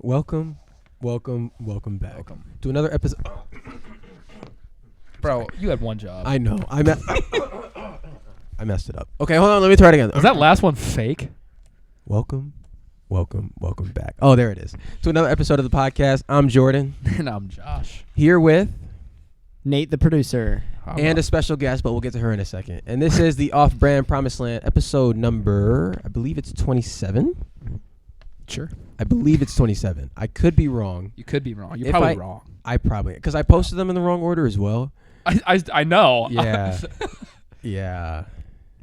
Welcome back to another episode. Bro, you had one job. I know. I messed it up. Okay, hold on. Let me try it again. Was that last one fake? Welcome back. Oh, there it is. To another episode of the podcast. I'm Jordan. And I'm Josh. Here with Nate, the producer. and a special guest, but we'll get to her in a second. And this is the Off-Brand Promised Land episode number, I believe it's 27. Sure. I believe it's 27. I could be wrong. You could be wrong. You're If probably wrong. I probably, because I posted them in the wrong order as well. I know. Yeah. Yeah.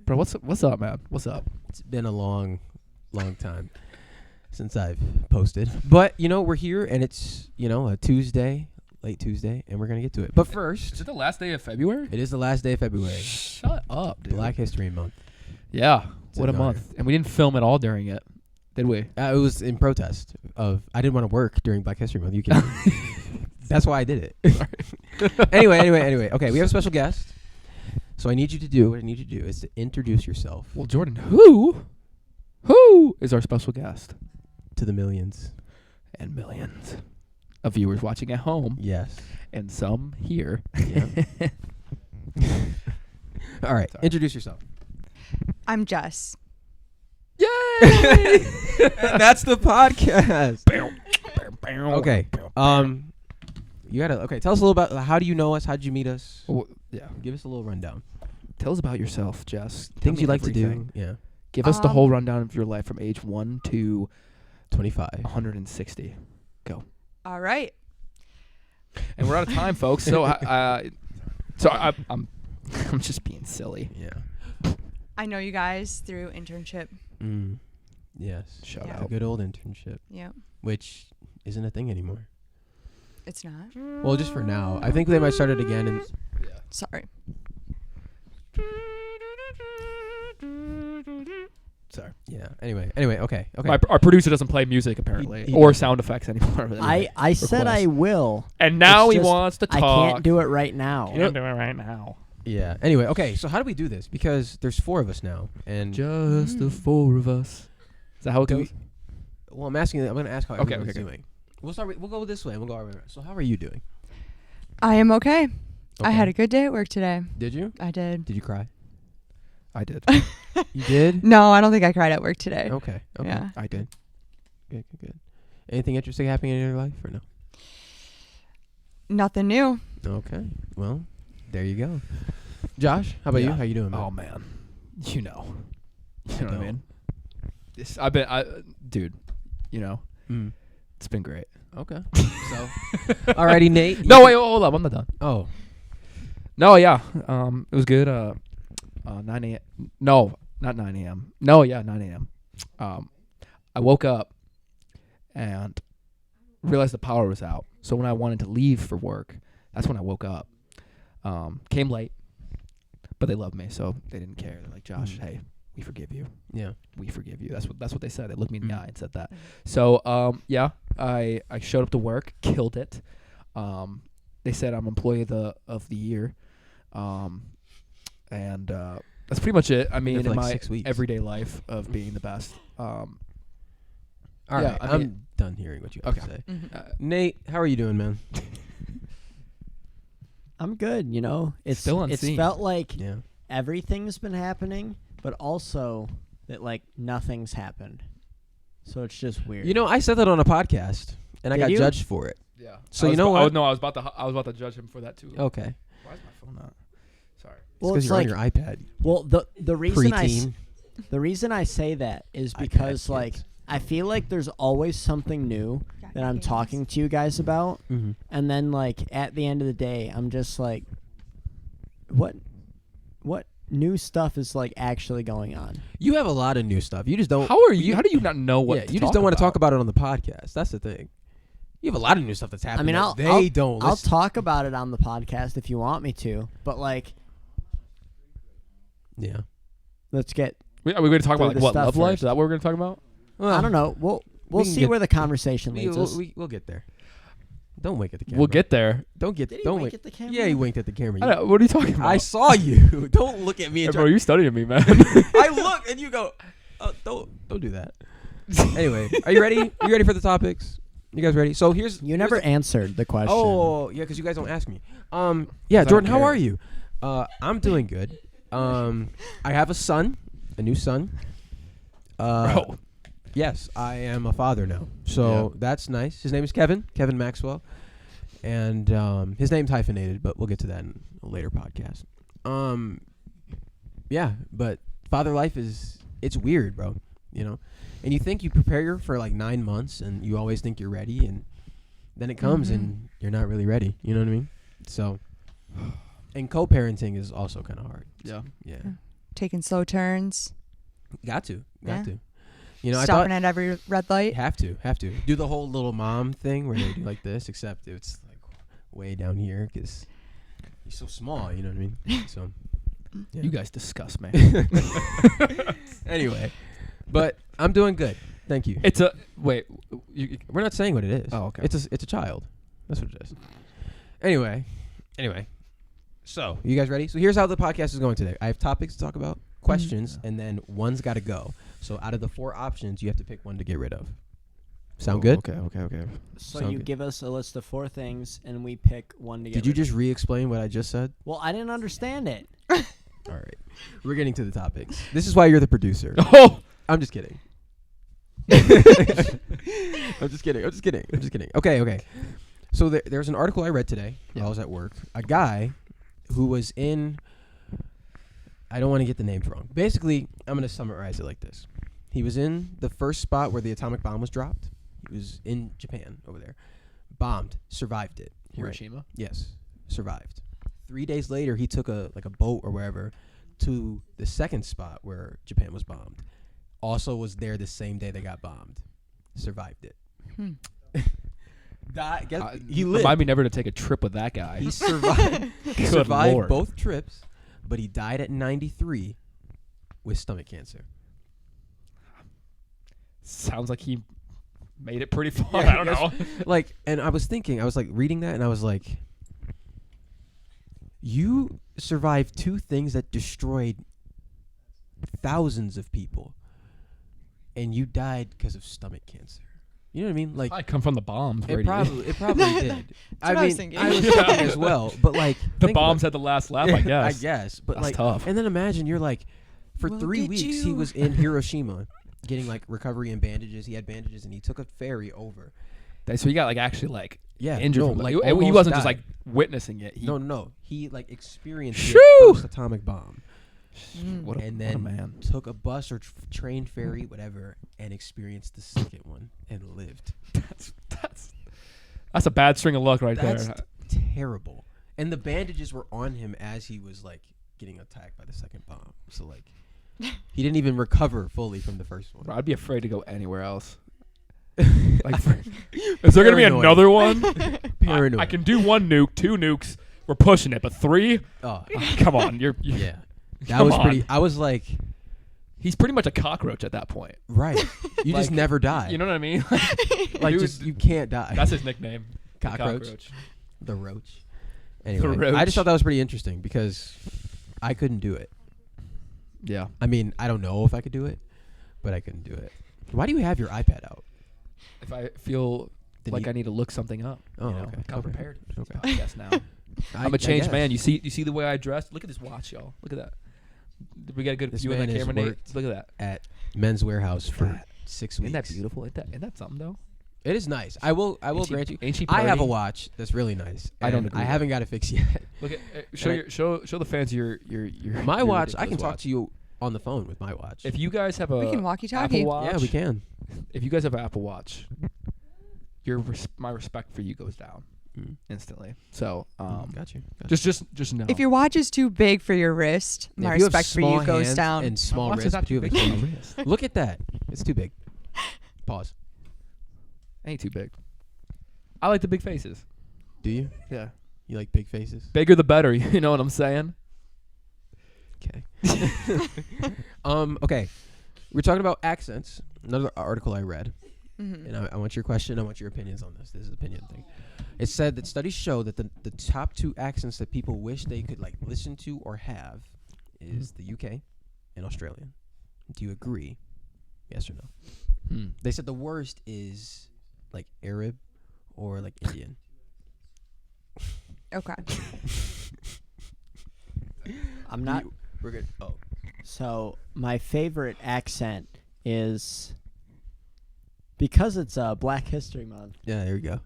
Bro, what's up, man? What's up? It's been a long time since I've posted. But, we're here, and it's, a Tuesday, late Tuesday, and we're going to get to it. But first, Is it the last day of February? it is the last day of February. Shut up, dude. Black History Month. Yeah. It's What a an honor. month. And we didn't film at all during it, did we? It was in protest of, I didn't want to work during Black History Month. You can. That's why I did it. Anyway. Okay, we have a special guest. So what I need you to do is to introduce yourself Well, Jordan, who is our special guest? to the millions. And millions of viewers watching at home. Yes. And some here. Yeah. All right. Sorry. Introduce yourself. I'm Jess. Yay! That's the podcast. Okay. You gotta tell us a little about how do you know us? How did you meet us? Yeah. Give us a little rundown. Tell us about yourself, Jess. Tell Things me you like everything. to do. Yeah. Give us the whole rundown of your life from age 1 to 25. 160. All right. And we're out of time, folks. So, I'm just being silly. Yeah. I know you guys through internship. Yes. Shout Yeah. The out. good old internship, Yeah. which isn't a thing anymore. It's not. Well, just for now. I think they might start it again. And Sorry. Sorry. yeah. Anyway. Okay. Our producer doesn't play music apparently, He or doesn't. sound effects anymore. I said I will. And now It's he just wants to I talk. can't do it right now. Can't do it right now. Yeah. Anyway. Okay. So how do we do this? Because there's 4 of us now, and Just the 4 of us. Is that how it Do goes? well, I'm asking. I'm going to ask how Okay, everyone's okay. doing. We'll go this way. We'll go over. So how are you doing? I am okay. I Okay. had a good day at work today. Did you? I did. Did you cry? I did. You did? No, I don't think I cried at work today. Okay. Yeah. I did. Good. Anything interesting happening in your life or no? Nothing new. Okay. Well, there you go. Josh, how about you? Yeah. How you doing, man? Oh man, you know what I don't. mean. Dude, it's been great. Okay. So, alrighty, Nate. No, wait, hold up, I'm not done. Oh, No, yeah, it was good. 9 a.m. No, not 9 a.m. No, yeah, 9 a.m. I woke up and realized the power was out. So when I wanted to leave for work, that's when I woke up. Came late, but they loved me, so they didn't care. They're like, Josh, hey, we forgive you. yeah. We forgive you. That's what they said. They looked me in the Mm. eye and said that. So yeah, I showed up to work, killed it. They said I'm employee of the year, and that's pretty much it. I mean, for in like my 6 weeks. everyday life of being the best. All Yeah, right. I I'm mean- done hearing what you have to Okay. say. Mhm. Nate, how are you doing, man? I'm good. It's Still It's unseen. felt like Yeah. everything's been happening, but also that like nothing's happened. So it's just weird. I said that on a podcast, and I Did got you? judged for it. Yeah. So I you was know I what? was about to judge him for that too. Okay. Why is my phone not? Sorry. well, Because it's you're like on your iPad. well the reason Preteen. the reason I say that is iPad because kids. like I feel like there's always something new that I'm talking to you guys about, Mm-hmm. and then like at the end of the day, I'm just like, what new stuff is like actually going on? You have a lot of new stuff. You just don't. How are you? How do you not know what? Yeah, to you just talk don't want to talk about about it on the podcast. That's the thing. You have a lot of new stuff that's happening. I mean, that I'll they don't I'll listen. talk about it on the podcast if you want me to, but like, Yeah. let's get. Are we going to talk Do about the like what stuff love life? first. Is that what we're going to talk about? Well, I don't know. We'll we can see get- where the conversation leads us. We'll get there. Don't wink at the camera. We'll get there. Don't get. Did he don't wink wink at the camera? Yeah, he winked at the camera. I don't know, what are you talking about? I saw you. Don't look at me. Hey, And bro, you're studying me, man. I look and you go. Oh, don't do that. Anyway, are you ready? Are you ready for the topics? You guys ready? So here's You never answered the question. Oh, yeah, because you guys don't ask me. Yeah, Jordan, how are you? I'm doing good. I have a new son. Bro. Yes, I am a father now. So that's nice. His name is Kevin Maxwell. And his name's hyphenated, but we'll get to that in a later podcast. Yeah, but father life it's weird, bro. You know? And you think you prepare for like 9 months and you always think you're ready, and then it comes and you're not really ready. You know what I mean? So, and co-parenting is also kind of hard. Yeah. Yeah. Taking slow turns. Got to. Yeah. You know, Stopping I at every red light. thought have to do the whole little mom thing where they do like this, except it's like way down here because you're so small. You know what I mean? So, yeah. You guys disgust me. Anyway, but I'm doing good. Thank you. It's a wait. We're not saying what it is. Oh, okay. It's a child. That's what it is. Anyway. So, you guys ready? So here's how the podcast is going today. I have topics to talk about, questions, and then one's got to go. So out of the 4 options, you have to pick one to get rid of. Sound good? Okay. So Sound you good. give us a list of 4 things, and we pick one to get Did you rid of. just re-explain what I just said? Well, I didn't understand it. All right. We're getting to the topics. This is why you're the producer. Oh, I'm just kidding. I'm just kidding. Okay. So there's an article I read today while I was at work. A guy who was in... I don't want to get the names wrong. Basically, I'm going to summarize it like this. He was in the first spot where the atomic bomb was dropped. He was in Japan over there. Bombed. Survived it. Hiroshima. Right. Yes. Survived. 3 days later, he took a boat or wherever to the second spot where Japan was bombed. Also was there the same day they got bombed. Survived it. He lived. Remind me never to take a trip with that guy. He survived. Good survived Lord. both trips, but he died at 93 with stomach cancer. Sounds like he made it pretty far. Yeah, I don't know. Like, and I was reading that, and I was like, you survived 2 things that destroyed thousands of people, and you died because of stomach cancer. You know what I mean? Like, I come from the bombs. it probably did. what I was thinking. I was thinking as well, but like The think bombs about- had the last laugh, I guess. I guess, but That's like, tough. and then imagine you're like, for Look 3 at weeks he you. was in Hiroshima, getting like recovery and bandages. He had bandages, and he took a ferry over. So he got like actually like Yeah, injured. no, from, like, he almost wasn't just died. like witnessing it. He, No. He like experienced Shoo! the first atomic bomb, What a, and what a then man. took a bus or train, ferry, whatever, and experienced the second one and lived. That's a bad string of luck right That's there. terrible. And the bandages were on him as he was like getting attacked by the second bomb. So like, he didn't even recover fully from the first one. Bro, I'd be afraid to go anywhere else. Like, is there gonna be Paranoid. another one? Paranoid. I can do 1 nuke, 2 nukes. We're pushing it, but 3? Oh, Come on, you're yeah. That Come was pretty. on. I was like, He's pretty much a cockroach at that point. right. You just Like, never die. You know what I mean? like dude, just you can't die. That's his nickname. The Cockroach. The roach. Anyway, I roach. just thought that was pretty interesting because I couldn't do it. Yeah. I mean, I don't know if I could do it, but I couldn't do it. Why do you have your iPad out? If I feel The like need- I need to look something up. Oh, you know, okay. I'm Okay. prepared. Okay. Podcast now. I I'm a changed guess. man. You see the way I dressed? Look at this watch, y'all. Look at that. We got a good This view of man that has camera, Nate. worked Look at that. At Men's Warehouse for God. 6 weeks. Isn't that beautiful? Isn't that something though? It is nice. I will Ain't she- grant you. Ain't she I have a pretty? watch that's really nice. I don't and agree I with haven't got it fixed yet. Look at show the fans your My your watch. I can ridiculous talk watch. to you on the phone with my watch. If you guys have a We can walkie-talkie. Apple Watch, yeah, we can. If you guys have an Apple Watch, my respect for you goes down instantly. So Got you. just know. If your watch is too big for your wrist, my If you have respect for you small goes hands down. and small My watch is wrist, not but you too have a big for my huge wrist. Look at that. It's too big. Pause. Ain't too big. I like the big faces. Do you? Yeah. You like big faces? Bigger the better, you know what I'm saying? Okay. Okay. We're talking about accents. Another article I read. And I want your question. I want your opinions on this. This is an opinion thing. It said that studies show that the top 2 accents that people wish they could like listen to or have is the UK and Australian. Do you agree? Yes or no? They said the worst is like Arab or like Indian. Okay. I'm not. We're good. Oh, So my favorite accent is because it's Black History Month. yeah. There we go.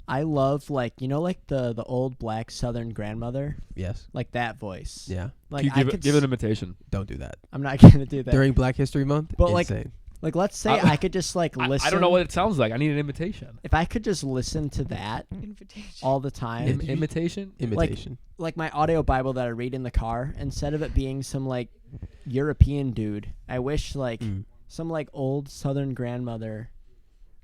I love like like the old black Southern grandmother, Yes. like that voice. Yeah. Like you I give, could. give an imitation. Don't do that I'm not gonna do that. during Black History Month. But, like, insane. Like let's say I could just like listen. I don't know what it sounds like. I need an imitation. If I could just listen to that Invitation. all the time. Imitation? Imitation. Like my audio Bible that I read in the car, instead of it being some like European dude, I wish like some like old Southern grandmother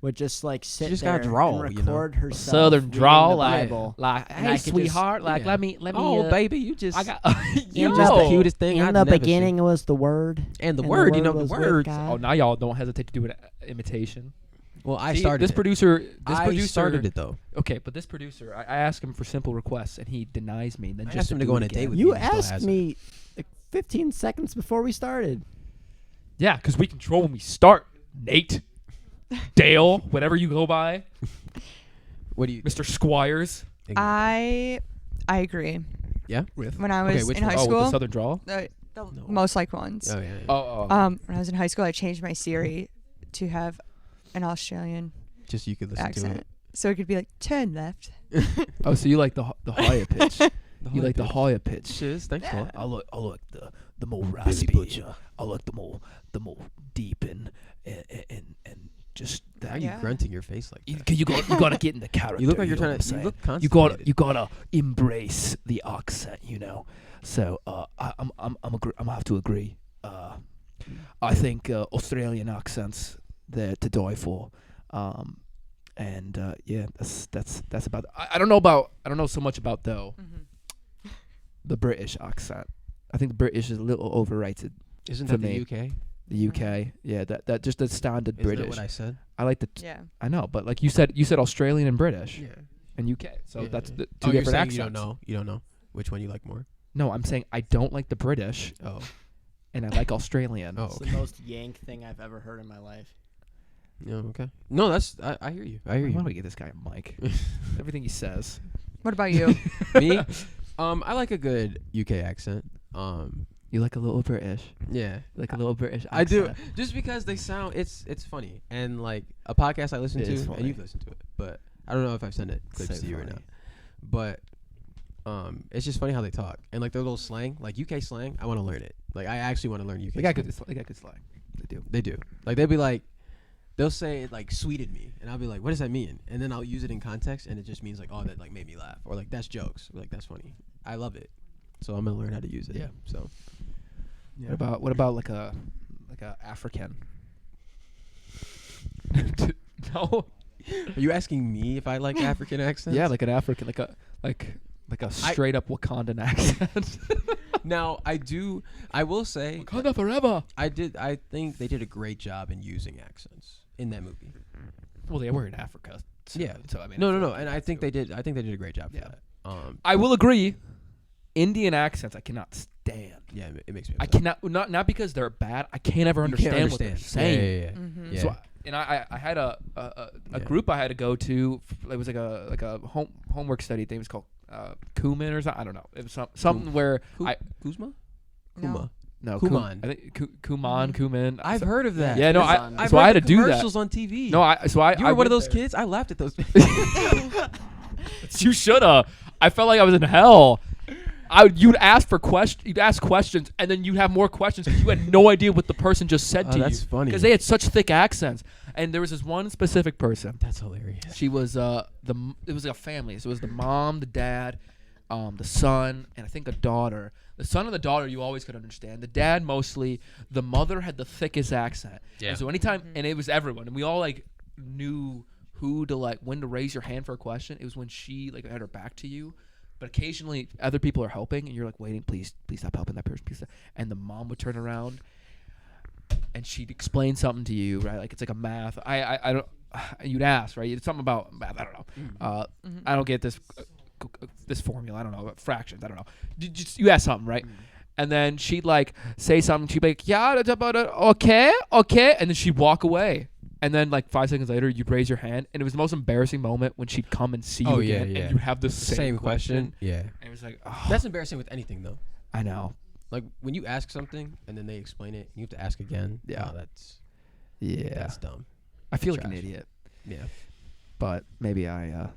would just like sit just there gotta drawl, and you know? record herself Southern reading drawl, the like, Bible. like And I hey, could sweetheart, just- like, yeah. let me. Oh, baby, you just. I got. In You're just the the- cutest thing I've In the never beginning seen. was the Word. And the and word, you know, was the with words. God. Oh, now y'all don't hesitate to do an imitation. Well, I See, started this it. producer. This I producer started it though. Okay, but this producer, I ask him for simple requests, and he denies me. And then I just asked him to do go it on a again. date with You me, and he still asked hasn't. me like 15 seconds before we started. Yeah, because we control when we start. Nate, Dale, whatever you go by, What do you? Mr. Squires. I agree. Yeah. With When I Okay, was which in one? high with the school, Southern drawl. the No. most like ones. Oh yeah. yeah. When I was in high school, I changed my Siri to have an Australian Just you could listen to accent, it. so it could be like turn left. Oh, so you like the higher pitch? You like the pitch. higher pitch? Cheers. Thanks a lot. I like the more raspy. I like the more deep and just Why are that. you Yeah. grunting your face like that? You gotta get in the character. You look like you're know trying what to. I'm You saying? look You constipated. gotta embrace the accent, So I'm gonna have to agree. I think Australian accents they're to die for. Yeah, that's about. I don't know so much about though the British accent. I think the British is a little overrated. Isn't for that me. the UK? The UK, yeah, that just the standard Isn't British. that what I said? I like the. Yeah. I know, but like you said Australian and British Yeah. and UK, so Yeah, that's yeah. the Oh, two you're different saying accents. you don't know. You don't know which one you like more. No, I'm saying I don't like the British Oh. and I like Australian. Oh. It's the most yank thing I've ever heard in my life. Yeah. Okay. No, that's. I hear you. I hear Why you. don't we get this guy a mic? Everything he says. What about you? Me? I like a good UK accent. You like a little British. Yeah. You like a little British accent. I do, just because they sound. It's funny, and like a podcast I listen It to, is and funny. you've listened to it, but I don't know if I've sent it clips So to you or not. funny. But it's just funny how they talk, and like their little slang, like UK slang. I want to learn it. Like I actually want to learn UK. They got slang. good slang. They do. They do. Like they'll be like, they'll say it like sweeted me, and I'll be like, what does that mean? And then I'll use it in context, and it just means like, oh, that like made me laugh, or like that's jokes, or like that's funny. I love it, so I'm gonna learn how to use it. Yeah. So. Yeah. What about like a African? No. Are you asking me if I like African accents? Yeah, like an African, like a straight up Wakandan accent. Now I will say Wakanda forever. I think they did a great job in using accents in that movie. Well, they were in Africa. So, Yeah. So I mean. No, and I think they did a great job for Yeah. that. I will agree. Indian accents I cannot stand. Yeah, it makes me I upset. cannot not because they're bad. I can't ever You can't understand what they're saying. Yeah. Mhm. Yeah. So I had a Yeah. group I had to go to. It was like a homework study thing. It was called Kuman or something. I don't know. It was something where Kuzma? No. Kuma. no Kuman. I think Kuman. Kuman. I've heard of that. Yeah, no, I've I've so I read had to the do that. commercials on TV. No, I you were I one of went those there. kids. I laughed at those. You shoulda. I felt like I was in hell. You'd ask questions, and then you'd have more questions because you had no idea what the person just said to you. That's funny. Because they had such thick accents, and there was this one specific person. That's hilarious. She was it was like a family. So it was the mom, the dad, the son, and I think a daughter. The son and the daughter you always could understand. The dad mostly. The mother had the thickest accent. Yeah. And so anytime, and it was everyone, and we all like knew who to like when to raise your hand for a question. It was when she like had her back to you. But occasionally other people are helping and you're like waiting, please stop helping that person, please stop. And the mom would turn around and she'd explain something to you, right? Like it's like a math. I don't. You'd ask, right? It's something about math. I don't know. I don't get this formula. I don't know fractions. I don't know. You ask something, right? And then she'd like say something. She'd be like, yeah, okay, and then she'd walk away. And then like 5 seconds later, you'd raise your hand, and it was the most embarrassing moment when she'd come and see you Oh, yeah, again, yeah. and you have the same question. Yeah. And it was like, oh, That's embarrassing with anything though. I know. Like when you ask something and then they explain it, you have to ask again. Yeah. That's Yeah, dumb. I feel like trash. an idiot, Yeah. but maybe I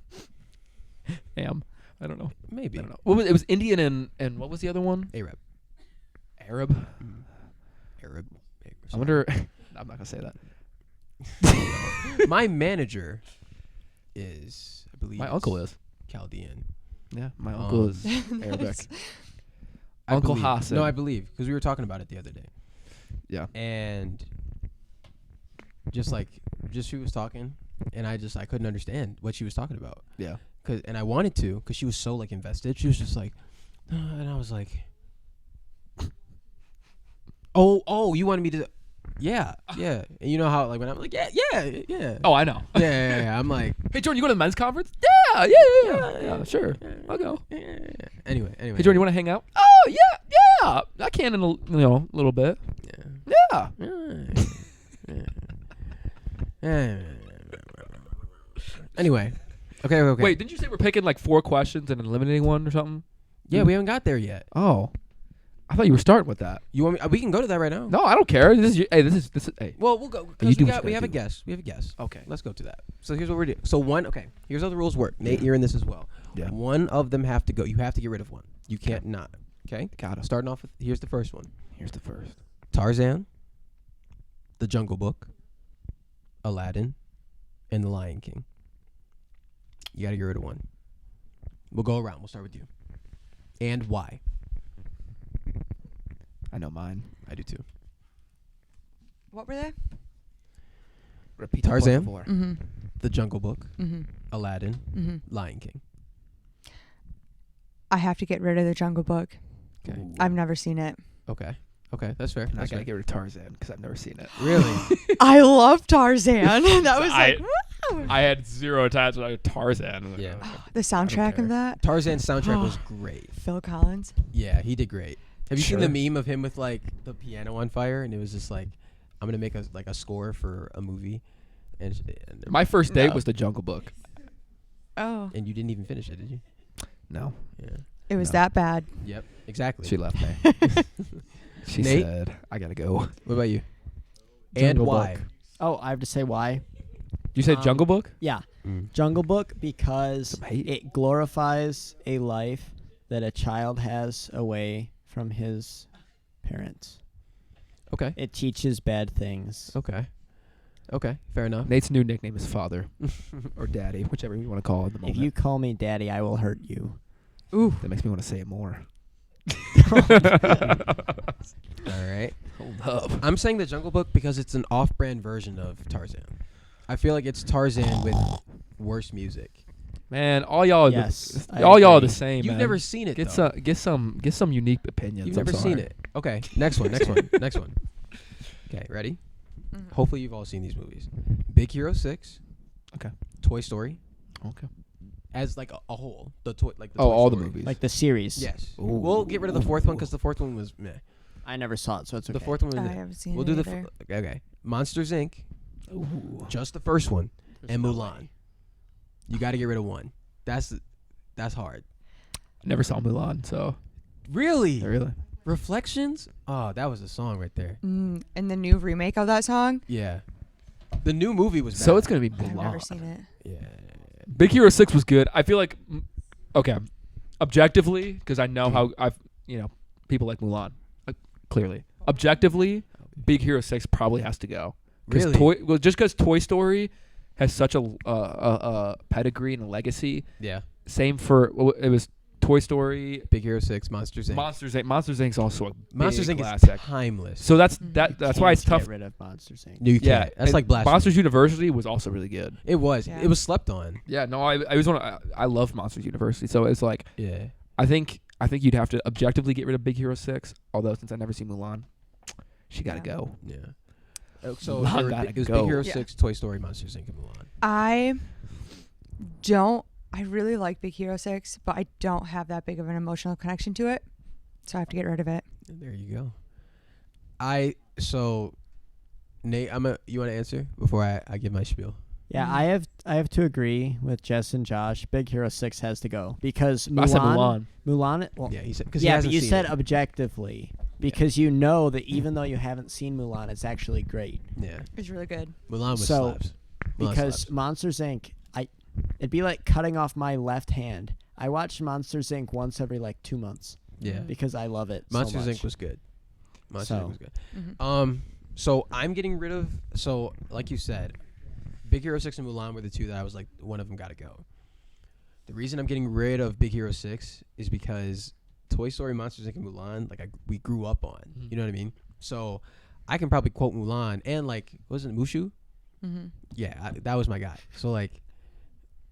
am. I don't know. Maybe. I don't know. What was it? Was Indian and what was the other one? Arab. Arab. Arab. I wonder. I'm not gonna say that. My manager is, I believe, My uncle is. Chaldean. Yeah, my uncle is Arabic. I Uncle believe. Hassan. No, I believe because we were talking about it the other day, Yeah. and just she was talking, and I couldn't understand what she was talking about. Yeah. And I wanted to because she was so like invested. She was just like, and I was like, oh, you wanted me to. Yeah. And you know how like when I'm like yeah. Oh, I know. Yeah. I'm like, Hey Jordan, you go to the men's conference? Yeah, sure. I'll go. yeah. Anyway. Hey Jordan, you want to hang out? Oh yeah. I can in a little bit. Yeah. Yeah. Anyway. Okay. Wait, didn't you say we're picking like 4 questions and eliminating one or something? Yeah, we haven't got there yet. Oh, I thought you were starting with that. You want me? We can go to that right now. No, I don't care. This is hey. Well, we'll go You because do we what you have a gotta guess. We have a guess. Okay. Let's go to that. So here's what we're doing. So here's how the rules work. Nate, you're in this as well. Yeah. One of them have to go. You have to get rid of one. You can't not. Okay. Got it. Starting off with here's the first one. Here's the first. Tarzan, The Jungle Book, Aladdin, and The Lion King. You got to get rid of one. We'll go around. We'll start with you. And why? I know mine. I do too. What were they? Repeat Tarzan. the point Mm-hmm. The Jungle Book, Mm-hmm. Aladdin, Mm-hmm. Lion King. I have to get rid of the Jungle Book. Okay. I've never seen it. Okay, that's fair. And I That's gotta fair. get rid of Tarzan because I've never seen it. Really? I love Tarzan. That was like wow. I had zero attachment to Tarzan. Yeah. The soundtrack care. of that. Tarzan's soundtrack was great. Phil Collins. Yeah, he did great. Have you seen Sure. the meme of him with like the piano on fire, and it was just like, I'm gonna make a score for a movie, and My first date No. was The Jungle Book. Oh, and you didn't even finish it, did you? No, Yeah. it was No. that bad. Yep. Exactly. she left me. She Nate? said, "I gotta go." What about you? Jungle And why? Book. Oh, I have to say why. You said Jungle Book? Yeah, Mm. Jungle Book because Some hate. it glorifies a life that a child has away from his parents. Okay. It teaches bad things. Okay. Fair enough. Nate's new nickname is Father or Daddy, whichever you want to call it at the If moment. you call me daddy, I will hurt you. Ooh. That makes me want to say it more. All right. Hold up. I'm saying the Jungle Book because it's an off-brand version of Tarzan. I feel like it's Tarzan with worse music. Man, all y'all are Yes, I all y'all are agree. the same, You've man. never seen it. Get though. some unique opinions. You've I'm never seen sorry. it. Okay. Next one. Next one. Okay. Ready? Mhm. Hopefully you've all seen these movies. Big Hero 6. Okay. Toy Story. Okay. As like a whole. The toy like the Oh, Toy all the Story. movies. Like the series. Yes. Ooh. We'll get rid of the fourth one because the fourth one was meh. I never saw it, so it's okay. The fourth one was I meh. haven't seen We'll it do the either. okay. Monsters Inc. Ooh. Just the first one. There's And no Mulan. way. You got to get rid of one. That's hard. Never saw Mulan, so Really? really. Reflections? Oh, that was a song right there. And the new remake of that song. Yeah. The new movie was bad. So it's gonna be I've never Mulan. seen it. Yeah. Big Hero 6 was good. I feel like okay, objectively, because I know how people like Mulan, clearly. Objectively, Big Hero 6 probably has to go. Really? Just because Toy Story has such a pedigree and a legacy. Yeah. Same for it was Toy Story, Big Hero 6, Monsters Inc. Monsters Inc. Monsters Inc. is also a Monsters big Inc. classic. is timeless. So that's Mhm. that's why it's Can't tough. Get rid of Monsters Inc. You Yeah, can't. That's and like blasphemy. Monsters University was also really good. It was. Yeah. It was slept on. Yeah, no, I was I love Monsters University. So it's like Yeah. I think you'd have to objectively get rid of Big Hero 6. Although since I never seen Mulan, she gotta Yeah. go. Yeah. So Mulan it was gotta Big go. Hero Yeah. 6, Toy Story, Monsters Inc. and Mulan. I really like Big Hero 6, but I don't have that big of an emotional connection to it. So I have to get rid of it. There you go. Nate, you want to answer before I give my spiel? Yeah, I have to agree with Jess and Josh. Big Hero 6 has to go because Mulan. I said Mulan. Mulan. Well, Yeah, he said. Cause yeah, but you said objectively because you know that even though you haven't seen Mulan, it's actually great. Yeah, It's really good. Mulan was So, slaps. Mulan Because slaps. Monsters Inc. It'd be like cutting off my left hand. I watch Monsters Inc. once every like 2 months Yeah, because I love it. Monsters so Inc. much. was good. Monsters So. Inc. was good. Mm-hmm. So I'm getting rid of. So like you said, Big Hero 6 and Mulan were the two that I was like, one of them got to go. The reason I'm getting rid of Big Hero 6 is because Toy Story, Monsters Inc. and Mulan, like we grew up on. You know what I mean? So I can probably quote Mulan and like, wasn't it Mushu? Mm-hmm. Yeah, that was my guy. So like,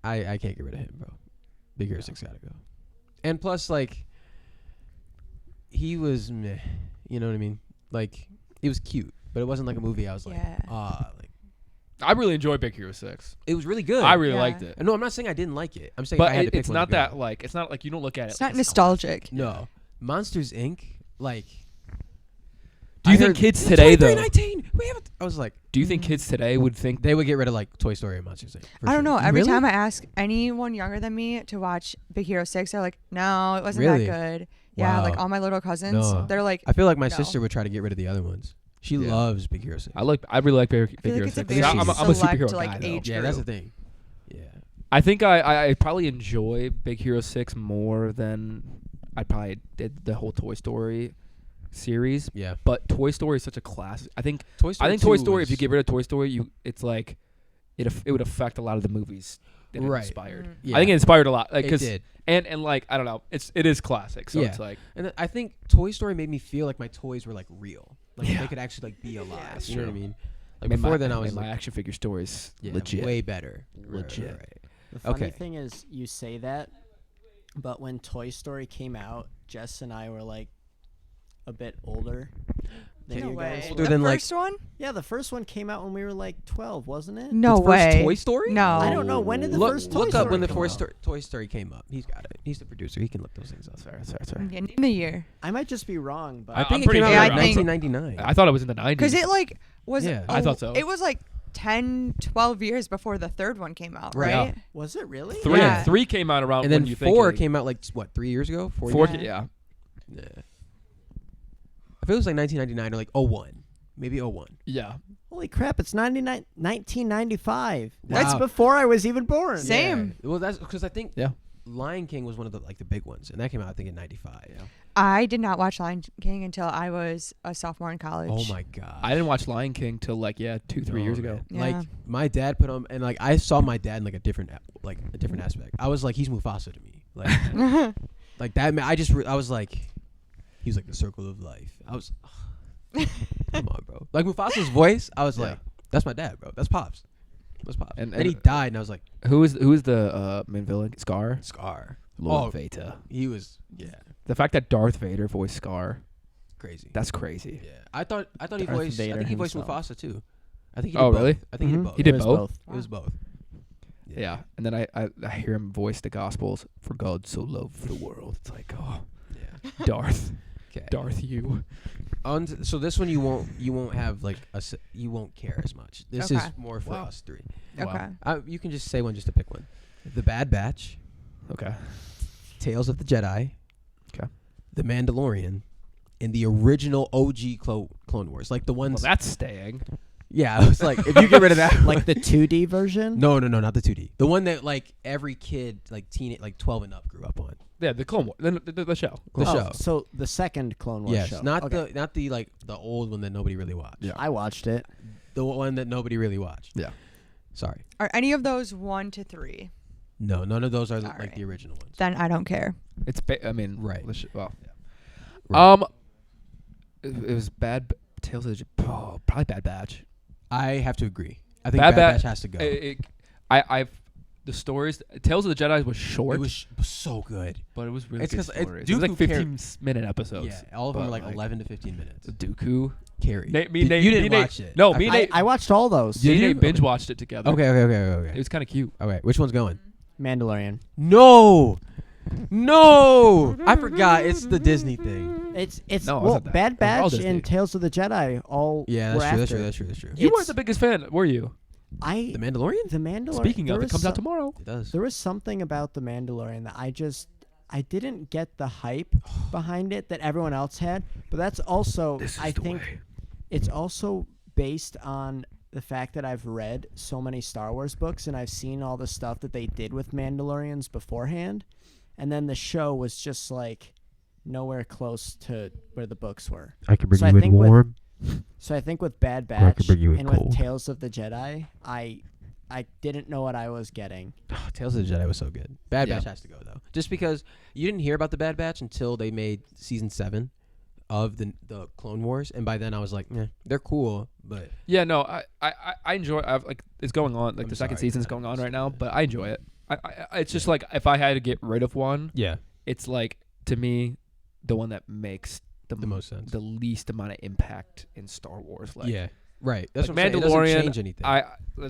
I can't get rid of him, bro. Big Hero 6 gotta go. And plus, like, he was meh. You know what I mean? Like, it was cute, but it wasn't like a movie. I was like, Yeah. like I really enjoyed Big Hero 6. it was really good. I really Yeah. liked it. No, I'm not saying I didn't like it. I'm saying if I But had to pick it's one not to go. that like it's not like you don't look at it. It's like not nostalgic. No, Monsters Inc. Like, Do you I think heard, kids "It's today though? 2319, we have. I was like, Do you think kids today would think they would get rid of like Toy Story and Monsters Inc. for I don't sure. know. Every Really? time I ask anyone younger than me to watch Big Hero 6, they're like, no, it wasn't Really? that good. Yeah, like Wow. all my little cousins, No. they're like, I feel like my No. sister would try to get rid of the other ones. She Yeah. loves Big Hero 6. I really like Big I feel Hero like it's a 6. very Yeah, I'm a select, superhero like, guy though. age Yeah, that's the group. thing. Yeah. I think I probably enjoy Big Hero 6 more than I probably did the whole Toy Story series. Yeah. But Toy Story is such a classic. I think Toy Story. Toy 2 Story. If you was- get rid of Toy Story, it's like it would affect a lot of the movies that it Right. inspired. Mm. Yeah. I think it inspired a lot. Like, it 'cause- did. and like I don't know, it is classic. So Yeah. it's like And I think Toy Story made me feel like my toys were like real. Like Yeah. they could actually like be alive. that's you know what I true. mean? Like made before my, then I made was my like, action figure stories yeah, legit. way better. Legit. Right. The funny Okay. thing is, you say that, but when Toy Story came out, Jess and I were like a bit older than no you way. guys. Older The than, like- first one? Yeah, the first one came out when we were like 12, wasn't it? No The first way. Toy Story? No. I don't know. When did the Look, first Toy look Story up when the come first out? Toy Story came up. He's got it. He's the producer. He can look those things up. Sorry. Yeah, name the year. I might just be wrong, but I I'm think it pretty came out sure in like I think- 1999. I thought it was in the 90s. Because it like was. Yeah. I thought so. It was like 10, 12 years before the third one came out, Right. right? was it really? Three Yeah. three came out around and then when you 4 think came out like what 3 years ago? 4 four. years? Yeah. Yeah. Yeah. I feel it was like 1999 or like 01, maybe 01. Yeah. Holy crap! It's 1995. That's Wow. before I was even born. Same. Yeah. Well, that's because I think Yeah. Lion King was one of the like the big ones, and that came out I think in '95. Yeah. I did not watch Lion King until I was a sophomore in college. Oh my god. I didn't watch Lion King till like 2-3 years ago. Yeah. Like my dad put him, and like I saw my dad in like a different aspect. I was like, he's Mufasa to me. Like, like that. I was like, he's like the circle of life. I was, come on, bro. Like Mufasa's voice. I was Yeah. like, that's my dad, bro. That's Pops. That's Pops. And- And he and- died, and I was like, Who is the main villain? Scar. Scar. Lord Oh. Vader. He was The fact that Darth Vader voiced Scar, crazy. that's crazy. Yeah. I thought he Darth voiced. I Vader think he voiced himself. Mufasa too. I think he Oh, did both. really? I think he did Mhm. both. He did It was both? It was both. Yeah. And then I hear him voice the Gospels. For God so loved the world. It's like, oh, Yeah. Darth, Okay. Darth, you. So this one you won't have like you won't care as much. This Okay. is more for Wow. us three. Okay. You can just say one just to pick one. The Bad Batch, Okay. Tales of the Jedi, Okay. The Mandalorian, and the original OG Clone Wars, like the Well, ones. that's staying. Yeah, I was like, if you get rid of that, Like the 2D version? no, not the 2D. The one that like every kid, like teen, like 12 and up, grew up on. Yeah, the Clone Wars, the show. The Oh, show. So the second Clone Wars Yes, show. not Okay. the like the old one that nobody really watched. Yeah. I watched it. The one that nobody really watched. Yeah. Sorry. Are any of those 1 to 3? No, none of those are All like right. the original ones. Then I don't care. It's I mean, Right. Well, yeah. Right. It was bad. Tales of the probably Bad Batch. I have to agree. I think Bad Bad Batch Batch has to go. I've the stories. Tales of the Jedi was short, It was so good. but it was really It's good 'cause it- stories. It was like Dooku carried- 15-minute episodes. Yeah, all of them but are like 11 to 15 minutes. Dooku. Carrie. Nate, you didn't watch it. No, me and Nate. I watched all those. Me and you? Nate binge watched it together. Okay. It was kind of cute. Okay, which one's going? Mandalorian. No. No, I forgot. It's the Disney thing. It's No, it well, wasn't that. Bad It was all Batch Disney. and Tales of the Jedi all Yeah, were that's true. after. That's true. You It's- weren't the biggest fan, were you? I The Mandalorian. The Mandalorian. Speaking there of, it was comes out some- tomorrow. It does. There was something about the Mandalorian that I didn't get the hype behind it that everyone else had. But that's also I think it's also based on the fact that I've read so many Star Wars books and I've seen all the stuff that they did with Mandalorians beforehand, and then the show was just like nowhere close to where the books were. I can bring So I you in think with- warm. So I think with Bad Or I could Batch bring you in and cold. with Tales of the Jedi, I didn't know what I was getting. Tales of the Jedi was so good. Bad Yeah. Batch has to go though, just because you didn't hear about the Bad Batch until they made season 7 of the Clone Wars, and by then I was like, they're cool, but Yeah, no, I enjoy. Like it's going on. Like I'm the second sorry, season's man. going on right now, but I enjoy it. It's just like if I had to get rid of one, yeah, it's like to me the one that makes the most sense. the least amount of impact in Star Wars. Like, Yeah, right. That's like what I'm saying. It doesn't Mandalorian, change anything.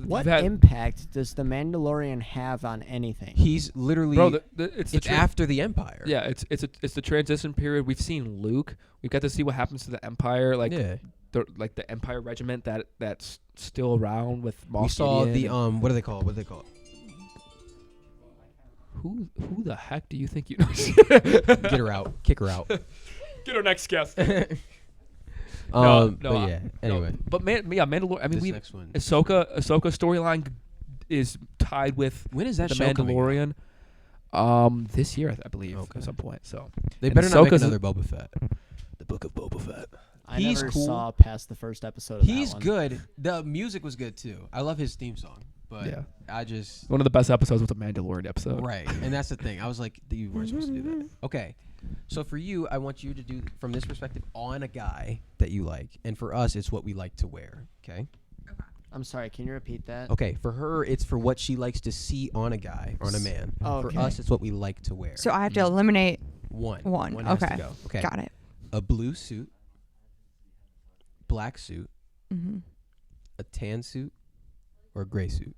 What you've had- impact does the Mandalorian have on anything? He's literally bro? It's it's after the Empire. Yeah, it's the transition period. We've seen Luke. We got to see what happens to the Empire, like yeah. the Empire regiment that's still around with Moff We saw Gideon the and- what do they call it? Who the heck do you think you know? Get her out, kick her out. Get our next guest. But yeah. Anyway, But Mandalorian. I mean, this we next one. Ahsoka storyline is tied with When is that the show coming out? Mandalorian. This year, I believe, Okay. at some point. So They and better not make Ahsoka's- another Boba Fett. The Book of Boba Fett. I He's never cool. saw past the first episode of He's that one. good. The music was good too. I love his theme song, but Yeah. I just one of the best episodes was the Mandalorian episode. right, and that's the thing. I was like, you weren't supposed to do that. Okay, so for you, I want you to do from this perspective on a guy that you like, and for us, it's what we like to wear. Okay. I'm sorry, can you repeat that? Okay. For her, it's for what she likes to see on a guy or on a man. Oh, For okay. us, it's what we like to wear. So I have to eliminate One. one. One has to Okay. go. Okay. Got it. A blue suit, black suit, Hmm. a tan suit, or a gray suit.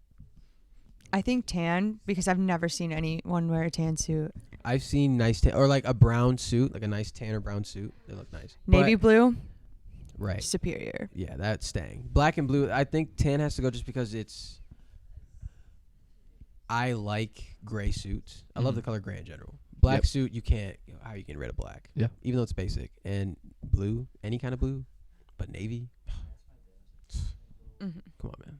I think tan because I've never seen anyone wear a tan suit. I've seen nice tan or like a brown suit, like a nice tan or brown suit. They look nice. Navy blue, Right. superior. Yeah, that's staying. Black and blue. I think tan has to go just because it's. I like gray suits. I love the color gray in general. Black Yep. suit, you can't. How are you getting rid of black? Yeah. Even though it's basic. And blue, any kind of blue, but navy. Mhm. Come on, man.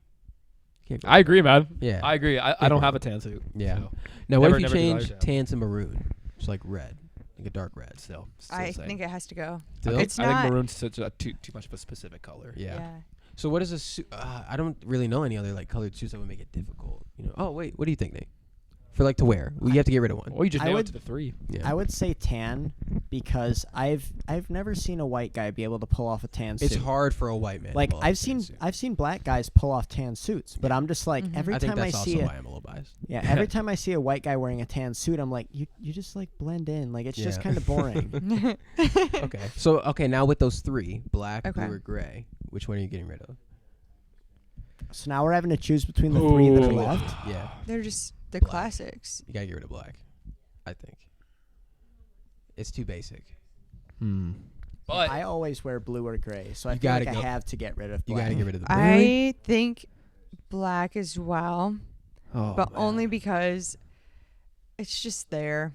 Can't go I agree, man. Yeah. I agree. I don't have a tan suit. Yeah. So. Now, what if you never desired change tan. tan to maroon? It's like red, like a dark red. Still I same. think it has to go. Still? It's I not. think maroon's such a too much of a specific color. Yeah. So what is a suit? I don't really know any other like colored suits that would make it difficult. You know. Oh wait, what do you think, Nate? For like to wear, we have to get rid of one. Or you just I nail would- it to the 3. Yeah. I would say tan because I've never seen a white guy be able to pull off a tan suit. It's hard for a white man. to Like pull off I've a tan seen suit. black guys pull off tan suits, but I'm just like Mhm. every I think time I that's see also a why I'm a little biased. yeah every time I see a white guy wearing a tan suit, I'm like you just like blend in, like it's just Yeah. kind of boring. Okay. So now with those 3, black, Okay. blue, or gray, which one are you getting rid of? So now we're having to choose between the 3 that are Ooh. left. Yeah, They're just the Black. classics. you gotta get rid of black. I think it's too basic. But I always wear blue or gray, so I You feel like gotta I go- have to get rid of You black. gotta get rid of the blue. I think black as well, oh, but man. only because it's just there.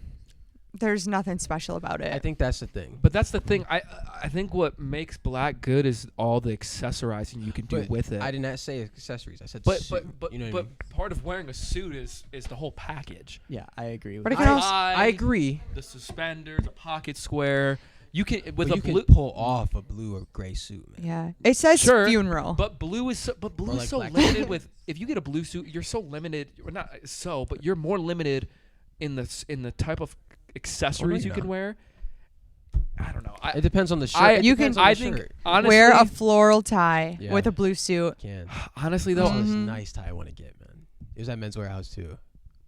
There's nothing special about it. I think that's the thing. But that's the thing. I think what makes black good is all the accessorizing you can do But with it. I did not say accessories. I said but suit. but you know but what I mean? part of wearing a suit is the whole package. Yeah, I agree with But it that. can also- I agree. The suspenders, the pocket square. You can with But a you blue. can pull off a blue or gray suit, man. yeah, it says Sure, funeral. But blue is Or like so black. limited with if you get a blue suit, you're so limited. Or not so, but you're more limited in the type of accessories you you're can not. wear. I don't know. It depends on the shirt. I- It You depends can- on the I think shirt. honestly, Wear a floral tie Yeah. with a blue suit. Can. honestly That's though, this Mhm. nice tie I want to get, man. It was at Men's Warehouse too.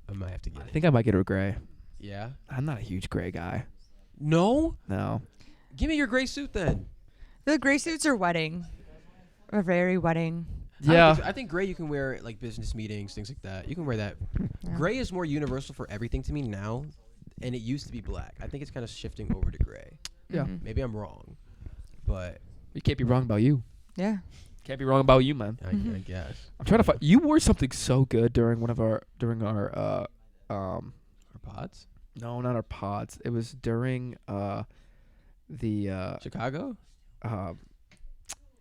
I might have to get I it. think I might get a gray. Yeah. I'm not a huge gray guy. No. No. Give me your gray suit then. The gray suits are wedding. Are very wedding. I think gray you can wear at like business meetings, things like that. You can wear that. Yeah. Gray is more universal for everything to me now and it used to be black. I think it's kind of shifting over to gray. Yeah. Mhm. Maybe I'm wrong, but You can't be wrong about you. Yeah. Can't be wrong about you, man. I Mhm. guess. I'm trying to find. You wore something so good during our Our pods? no, not our pods. It was during the Chicago?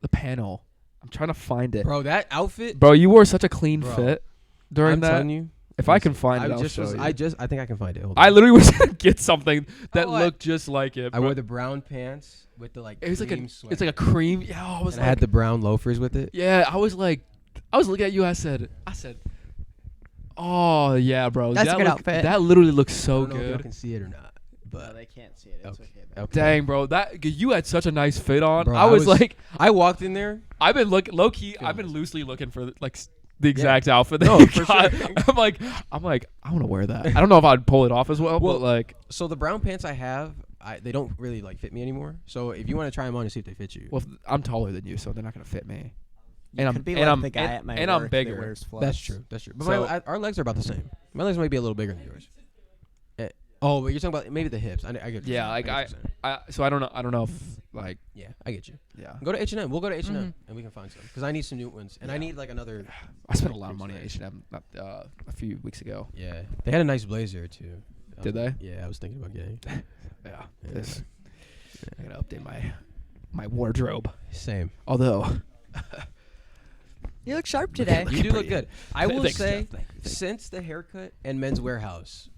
the panel. I'm trying to find it. Bro, that outfit. Bro, you wore such a clean Bro, fit during I'm that. telling you. If I can find I it, I'll just show was, you. I think I can find it. Hold I on. literally was gonna get something that What? looked just like it. I bro. wore the brown pants with the It was like cream a. sweater. It's like a cream. Yeah, I was and like. I had the brown loafers with it. Yeah, I was looking at you. I said, oh yeah, bro. That's a that good look- outfit. That literally looks I so don't know if y'all good. can see it or not, No, but they can't see it. It's Okay. okay. okay. Dang, bro. You had such a nice fit on. Bro, I was like, I walked in there. I've been low key. I've been Feeling loosely looking for like the exact outfit. That No, you for got. sure. I'm like, I want to wear that. I don't know if I'd pull it off as well, Well, but like, So the brown pants I have, they don't really like fit me anymore. So if you want to try them on and see if they fit you, well, I'm taller than you, so they're not gonna fit me. You And I'm- could be and like I'm- the guy and- at my and I'm work bigger. that wears flats. that's true. That's true. But So- our legs are about the same. My legs might be a little bigger than yours. Oh, but you're talking about maybe the hips. I get what you're Yeah, saying. like get what you're saying. So I don't know if like, Yeah, I get you. yeah. Go to H&M. We'll go to H&M Mhm. and we can find some because I need some new ones and I Yeah. need like another. I spent a lot of cream money at sweater. H&M a few weeks ago. Yeah, they had a nice blazer too. Did they? Yeah, I was thinking about getting. Yeah. Yeah. This- I gotta update my wardrobe. Same. Although You look sharp today. You do look good. I will Thanks, say, Jeff. Thank you. since the haircut and Men's Warehouse,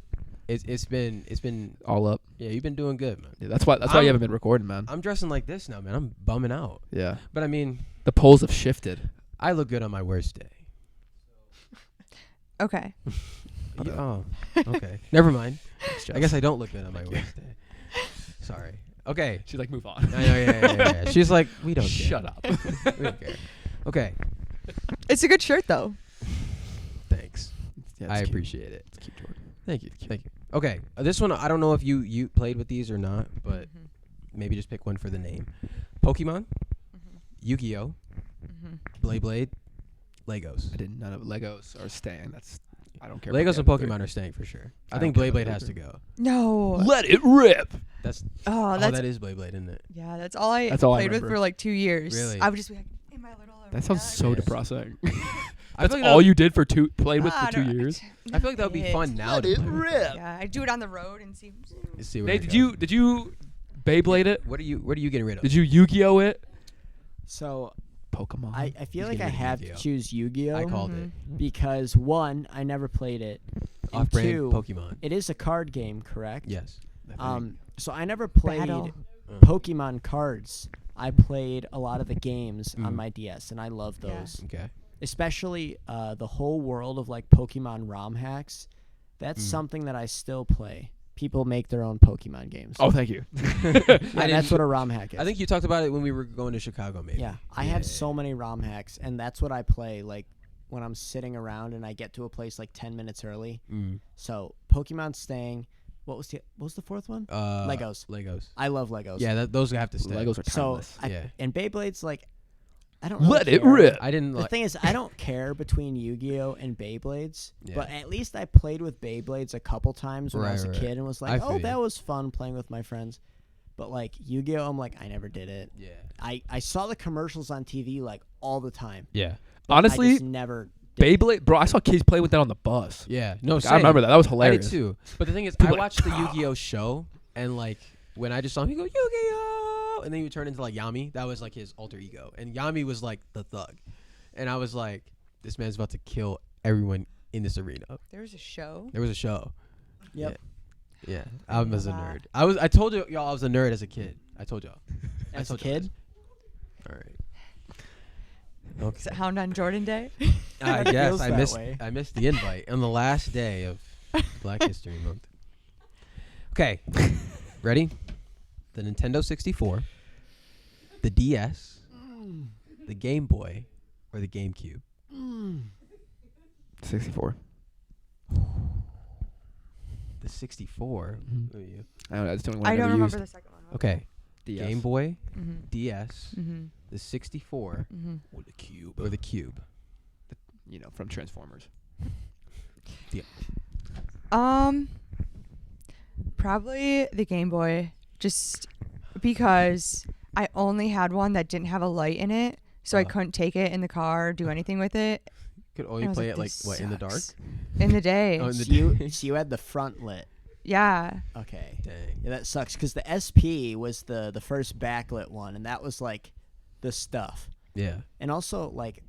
it's been All up. yeah, you've been doing good, man. Yeah, that's why you I'm- haven't been recording, man. I'm dressing like this now, man. I'm bumming out. Yeah. But I mean, The poles have shifted. I look good on my worst day. Okay. Oh, okay. Never mind. I guess I don't look good on my worst day. Sorry. Okay. She's like, move on. I know, yeah. She's like, we don't care. Shut up. We don't care. Okay. It's a good shirt though. Thanks. Yeah, I it's cute. appreciate it. It's cute, Jordan. Thank you. Thank you. Okay. This one, I don't know if you played with these or not, but maybe just pick one for the name. Pokemon, Yu-Gi-Oh, Blade, Legos. I didn't. None of Legos are staying. I don't care. Legos about and the other Pokemon are staying for sure. I I think don't care Blade about has the to go. No. three. Let it rip. That's Oh, that's that is Blade, isn't it? yeah. That's all I That's all I played with remember. for like 2 years. Really? I would just be like in my little. That sounds so Yeah. depressing. I That's feel like all that- you did played with for 2 years. I feel like that would be fun now. to play with. Yeah, I do it on the road and see. Let's see where Nate, it did goes. you Beyblade it? What are you getting rid of? Did you Yu-Gi-Oh it? So Pokemon. I feel He's like I getting rid of have to Yu-Gi-Oh. choose Yu-Gi-Oh I called Mhm. it. because one, I never played it. And Off-brand two, Pokemon. it is a card game, correct? Yes. So I never played Battle. Pokemon cards. I played a lot of the games on Mm. my DS, and I love Yeah. those. Okay. Especially the whole world of like Pokemon ROM hacks. That's Mm. something that I still play. People make their own Pokemon games. Oh, thank you. yeah, that's what a ROM hack is. I think you talked about it when we were going to Chicago, maybe. Yeah, I have so many ROM hacks, and that's what I play. Like when I'm sitting around and I get to a place like 10 minutes early. Mm. So Pokemon staying. What was the fourth one? Legos. Legos. I love Legos. Yeah, those have to stay. Legos are So timeless. I, Yeah. and Beyblade's like, I don't really Let it care. rip. I didn't The like. thing is, I don't care between Yu-Gi-Oh and Beyblades, Yeah. but at least I played with Beyblades a couple times when I was a Right. kid and was I like, feel oh, you. that was fun playing with my friends. But like Yu-Gi-Oh, I'm like, I never did it. Yeah. I saw the commercials on TV like all the time. Yeah. but I Honestly, just never did it. Beyblade, bro. I saw kids play with that on the bus. Yeah. No, Like, I remember that. That was I did hilarious. too. But the thing is, People I like, watched the Yu-Gi-Oh show, and like when I just saw him, he go Yu-Gi-Oh, and then he would turn into like Yami. That was like his alter ego, and Yami was like the thug, and I was like, this man's about to kill everyone in this arena. There was a show. There was a show. Yep. Yeah, I I didn't was a know nerd. that. I told y'all I was a nerd as a kid. I told y'all. I As a told y'all kid, this. All right. Okay. Is it Hound on Jordan Day? I It guess feels I that missed. way. I missed the invite on the last day of Black History Month. Okay, ready? The Nintendo 64, the DS, the Game Boy, or the GameCube. 64. The 64. Mhm. Who are you? I don't know. That's the only one I don't never remember used. the second one. Okay, DS. Game Boy, Mm-hmm. DS, Mm-hmm. the 64, Mm-hmm. Or the cube. or the Cube. You know, from Transformers. Probably the Game Boy, just because I only had one that didn't have a light in it, so I couldn't take it in the car or do anything with it. Could only play it like what, in the dark? In the day. Oh, in the So you had the front lit. Yeah. Okay. Dang. Yeah, that sucks because the SP was the first backlit one, and that was like the stuff. Yeah. And also like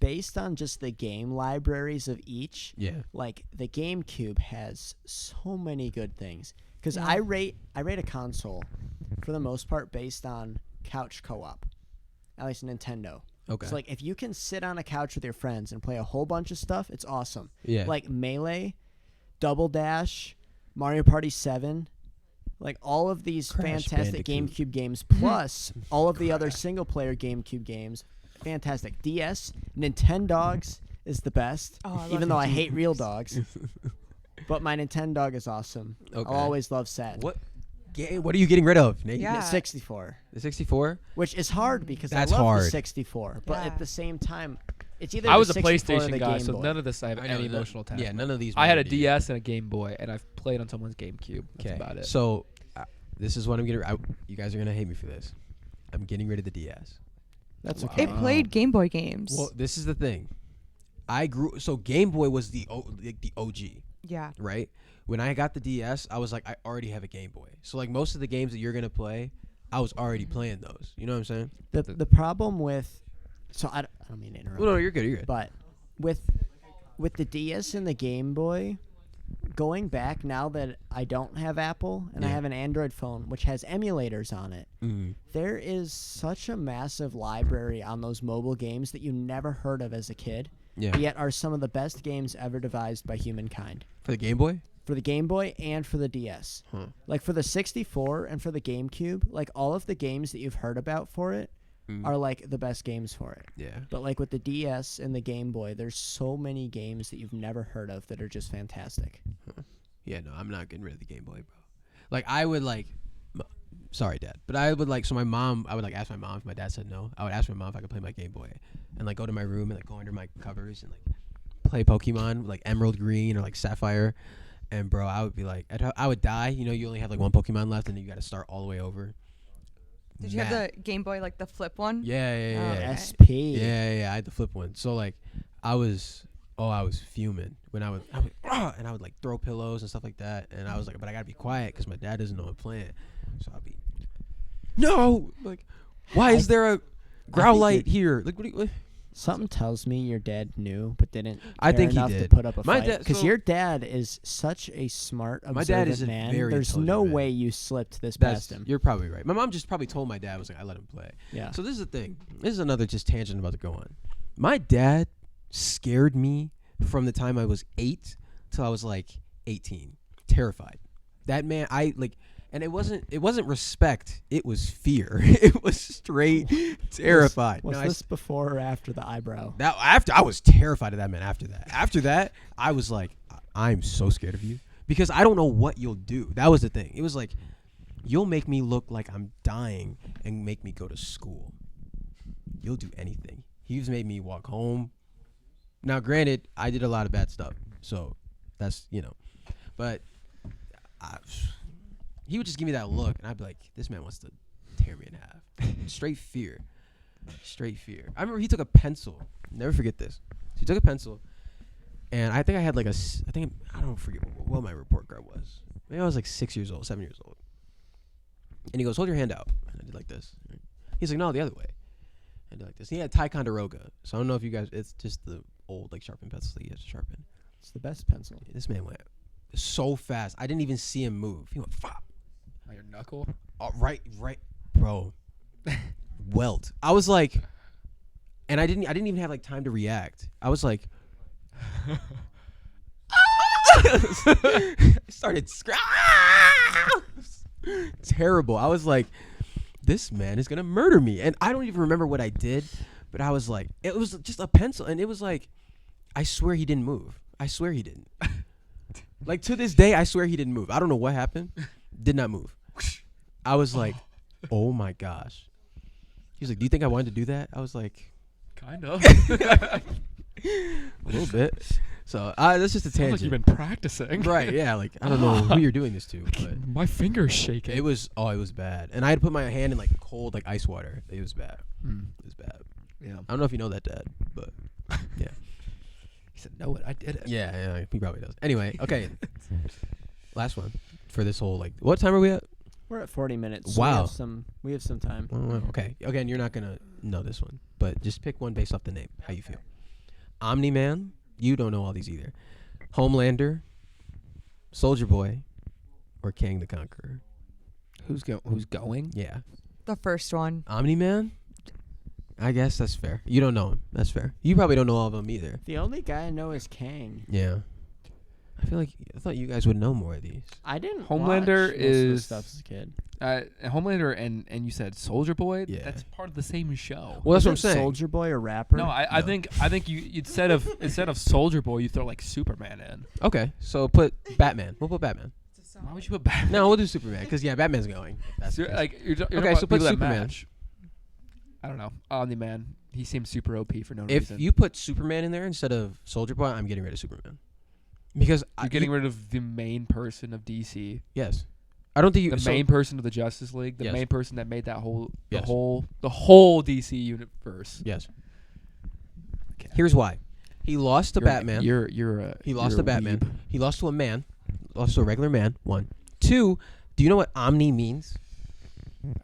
based on just the game libraries of each, Yeah. like the GameCube has so many good things. Because Yeah. I rate a console for the most part based on couch co-op, at least Nintendo. Okay. So like if you can sit on a couch with your friends and play a whole bunch of stuff, it's awesome. Yeah. Like Melee, Double Dash, Mario Party 7, like all of these Crash fantastic Bandicoot. GameCube games, plus all of the other single player GameCube games. Fantastic. DS, Nintendogs is the best, Oh, I love even though I Nintendogs. hate real dogs. But my Nintendog is awesome. Okay. I'll always love Saturn. What game? What are you getting rid of, Nate? Yeah. 64, The 64. which is hard because That's I love hard. the 64, but Yeah. at the same time, it's either I was a the 64 or PlayStation the guy, Game so Boy. none of this I have I know, any none- emotional attachment. Yeah, none of these. I had a really do. DS and a Game Boy, and I've played on someone's GameCube. That's about it. So, this is what I'm getting. You guys are gonna hate me for this. I'm getting rid of the DS. That's Wow. okay. It played Game Boy games. Well, this is the thing. So Game Boy was the OG, yeah. right? When I got the DS, I was like, I already have a Game Boy. So like most of the games that you're gonna play, I was already playing those. You know what I'm saying? The problem with, so I don't mean to interrupt. Well, no, you're good. You're good. But with the DS and the Game Boy, going back now that I don't have Apple and I Yeah. have an Android phone which has emulators on it, Mhm. there is such a massive library on those mobile games that you never heard of as a kid, Yeah. yet are some of the best games ever devised by humankind. For the Game Boy. For the Game Boy and for the DS. Huh. Like for the 64 and for the GameCube, like all of the games that you've heard about for it Mm. are like the best games for it. Yeah. But like with the DS and the Game Boy, there's so many games that you've never heard of that are just fantastic. Yeah. No, I'm not getting rid of the Game Boy, bro. Like I would like. Sorry, Dad, but I would like. So my mom, I would like ask my mom if my dad said no. I would ask my mom if I could play my Game Boy, and like go to my room and like go under my covers and like play Pokemon, like Emerald Green or like Sapphire. And bro, I would be like, I would die. You know, you only have like one Pokemon left, and then you got to start all the way over. Did you have the Game Boy, like the flip one? Yeah, yeah, yeah, Oh, yeah. okay. SP. Yeah. I had the flip one. So like, I was fuming when I would and I would like throw pillows and stuff like that. And I was like, but I gotta be quiet because my dad doesn't know I'm playing. So I'll be, no, like, why is there a Growlite here? Like, what? Something tells me your dad knew, but didn't. I care think he enough to did. put up a My fight. dad- Because so- your dad is such a smart, My observant dad is a man. very There's intelligent no man. way you slipped this That's, past him. you're probably right. My mom just probably told my dad, was like, I let him play. Yeah. So this is the thing. This is another just tangent I'm about to go on. My dad scared me from the time I was 8 till I was like 18. Terrified. That man, and it wasn't respect. It was fear. It was straight terrified. Was No, I this before or after the eyebrow? That after I was terrified of that man. After that, I was like, I'm so scared of you because I don't know what you'll do. That was the thing. It was like, you'll make me look like I'm dying and make me go to school. You'll do anything. He's made me walk home. Now, granted, I did a lot of bad stuff, so that's but he would just give me that look, and I'd be like, this man wants to tear me in half. Straight fear. Straight fear. I remember he took a pencil. Never forget this. So he took a pencil, and I think I had like I don't forget what my report card was. Maybe I was like 7 years old. And he goes, hold your hand out. And I did like this. He's like, no, the other way. I did like this. He had Ticonderoga. So I don't know if you guys, it's just the old like sharpened pencils that you have to sharpen. It's the best pencil. This man went so fast. I didn't even see him move. He went, fop. On your knuckle. Right, bro. Welt. I was like, and I didn't even have like time to react. I was like, I started terrible. I was like, this man is gonna murder me, and I don't even remember what I did, but I was like, it was just a pencil, and it was like, I swear he didn't move. I swear he didn't. Like to this day, I swear he didn't move. I don't know what happened. Did not move. I was like, oh my gosh. He was like, do you think I wanted to do that? I was like, Kind of. a little bit. So that's just a Sounds like tangent. you've been practicing. Right? Yeah. Like I don't know who you're doing this to, but My finger's shaking. it was bad, and I had to put my hand in like cold like ice water. It was bad. It was bad. Yeah. I don't know if you know that, Dad, but yeah. He said, "No, I did it." Yeah, he probably does. Anyway, okay. Last one for this whole like. What time are we at? We're at 40 minutes. So Wow. We have some time. Oh, wow. Okay. Again, you're not gonna know this one, but just pick one based off the name. How you feel? Omni-Man. You don't know all these either. Homelander, Soldier Boy, or Kang the Conqueror. Who's going? Yeah. The first one. Omni-Man. I guess that's fair. You don't know him. That's fair. You probably don't know all of them either. The only guy I know is Kang. Yeah. I thought you guys would know more of these. I didn't. Homelander watch most of the is- stuff as a kid. Homelander and you said Soldier Boy. Yeah. That's part of the same show. Well, that's Is what I'm it saying. Soldier Boy or rapper? No, I No. think you instead of Soldier Boy, you throw like Superman in. Okay, so put Batman. We'll put Batman. Why would you put Batman? No, we'll do Superman because Batman's going. That's the case. Like you're talking Okay, about so put people that Superman. match. I don't know. Omni-Man. He seems super OP for no If reason. you put Superman in there instead of Soldier Boy, I'm getting rid of Superman because You're getting rid of the main person of DC, Yes, I don't think you. the main person of the Justice League, the Yes. main person that made that whole Yes. the whole DC universe. Yes. Okay. Here's why. He lost to You're- Batman. He lost to Batman. He lost to a man. Lost to a regular man. 1. 2. Do you know what Omni means?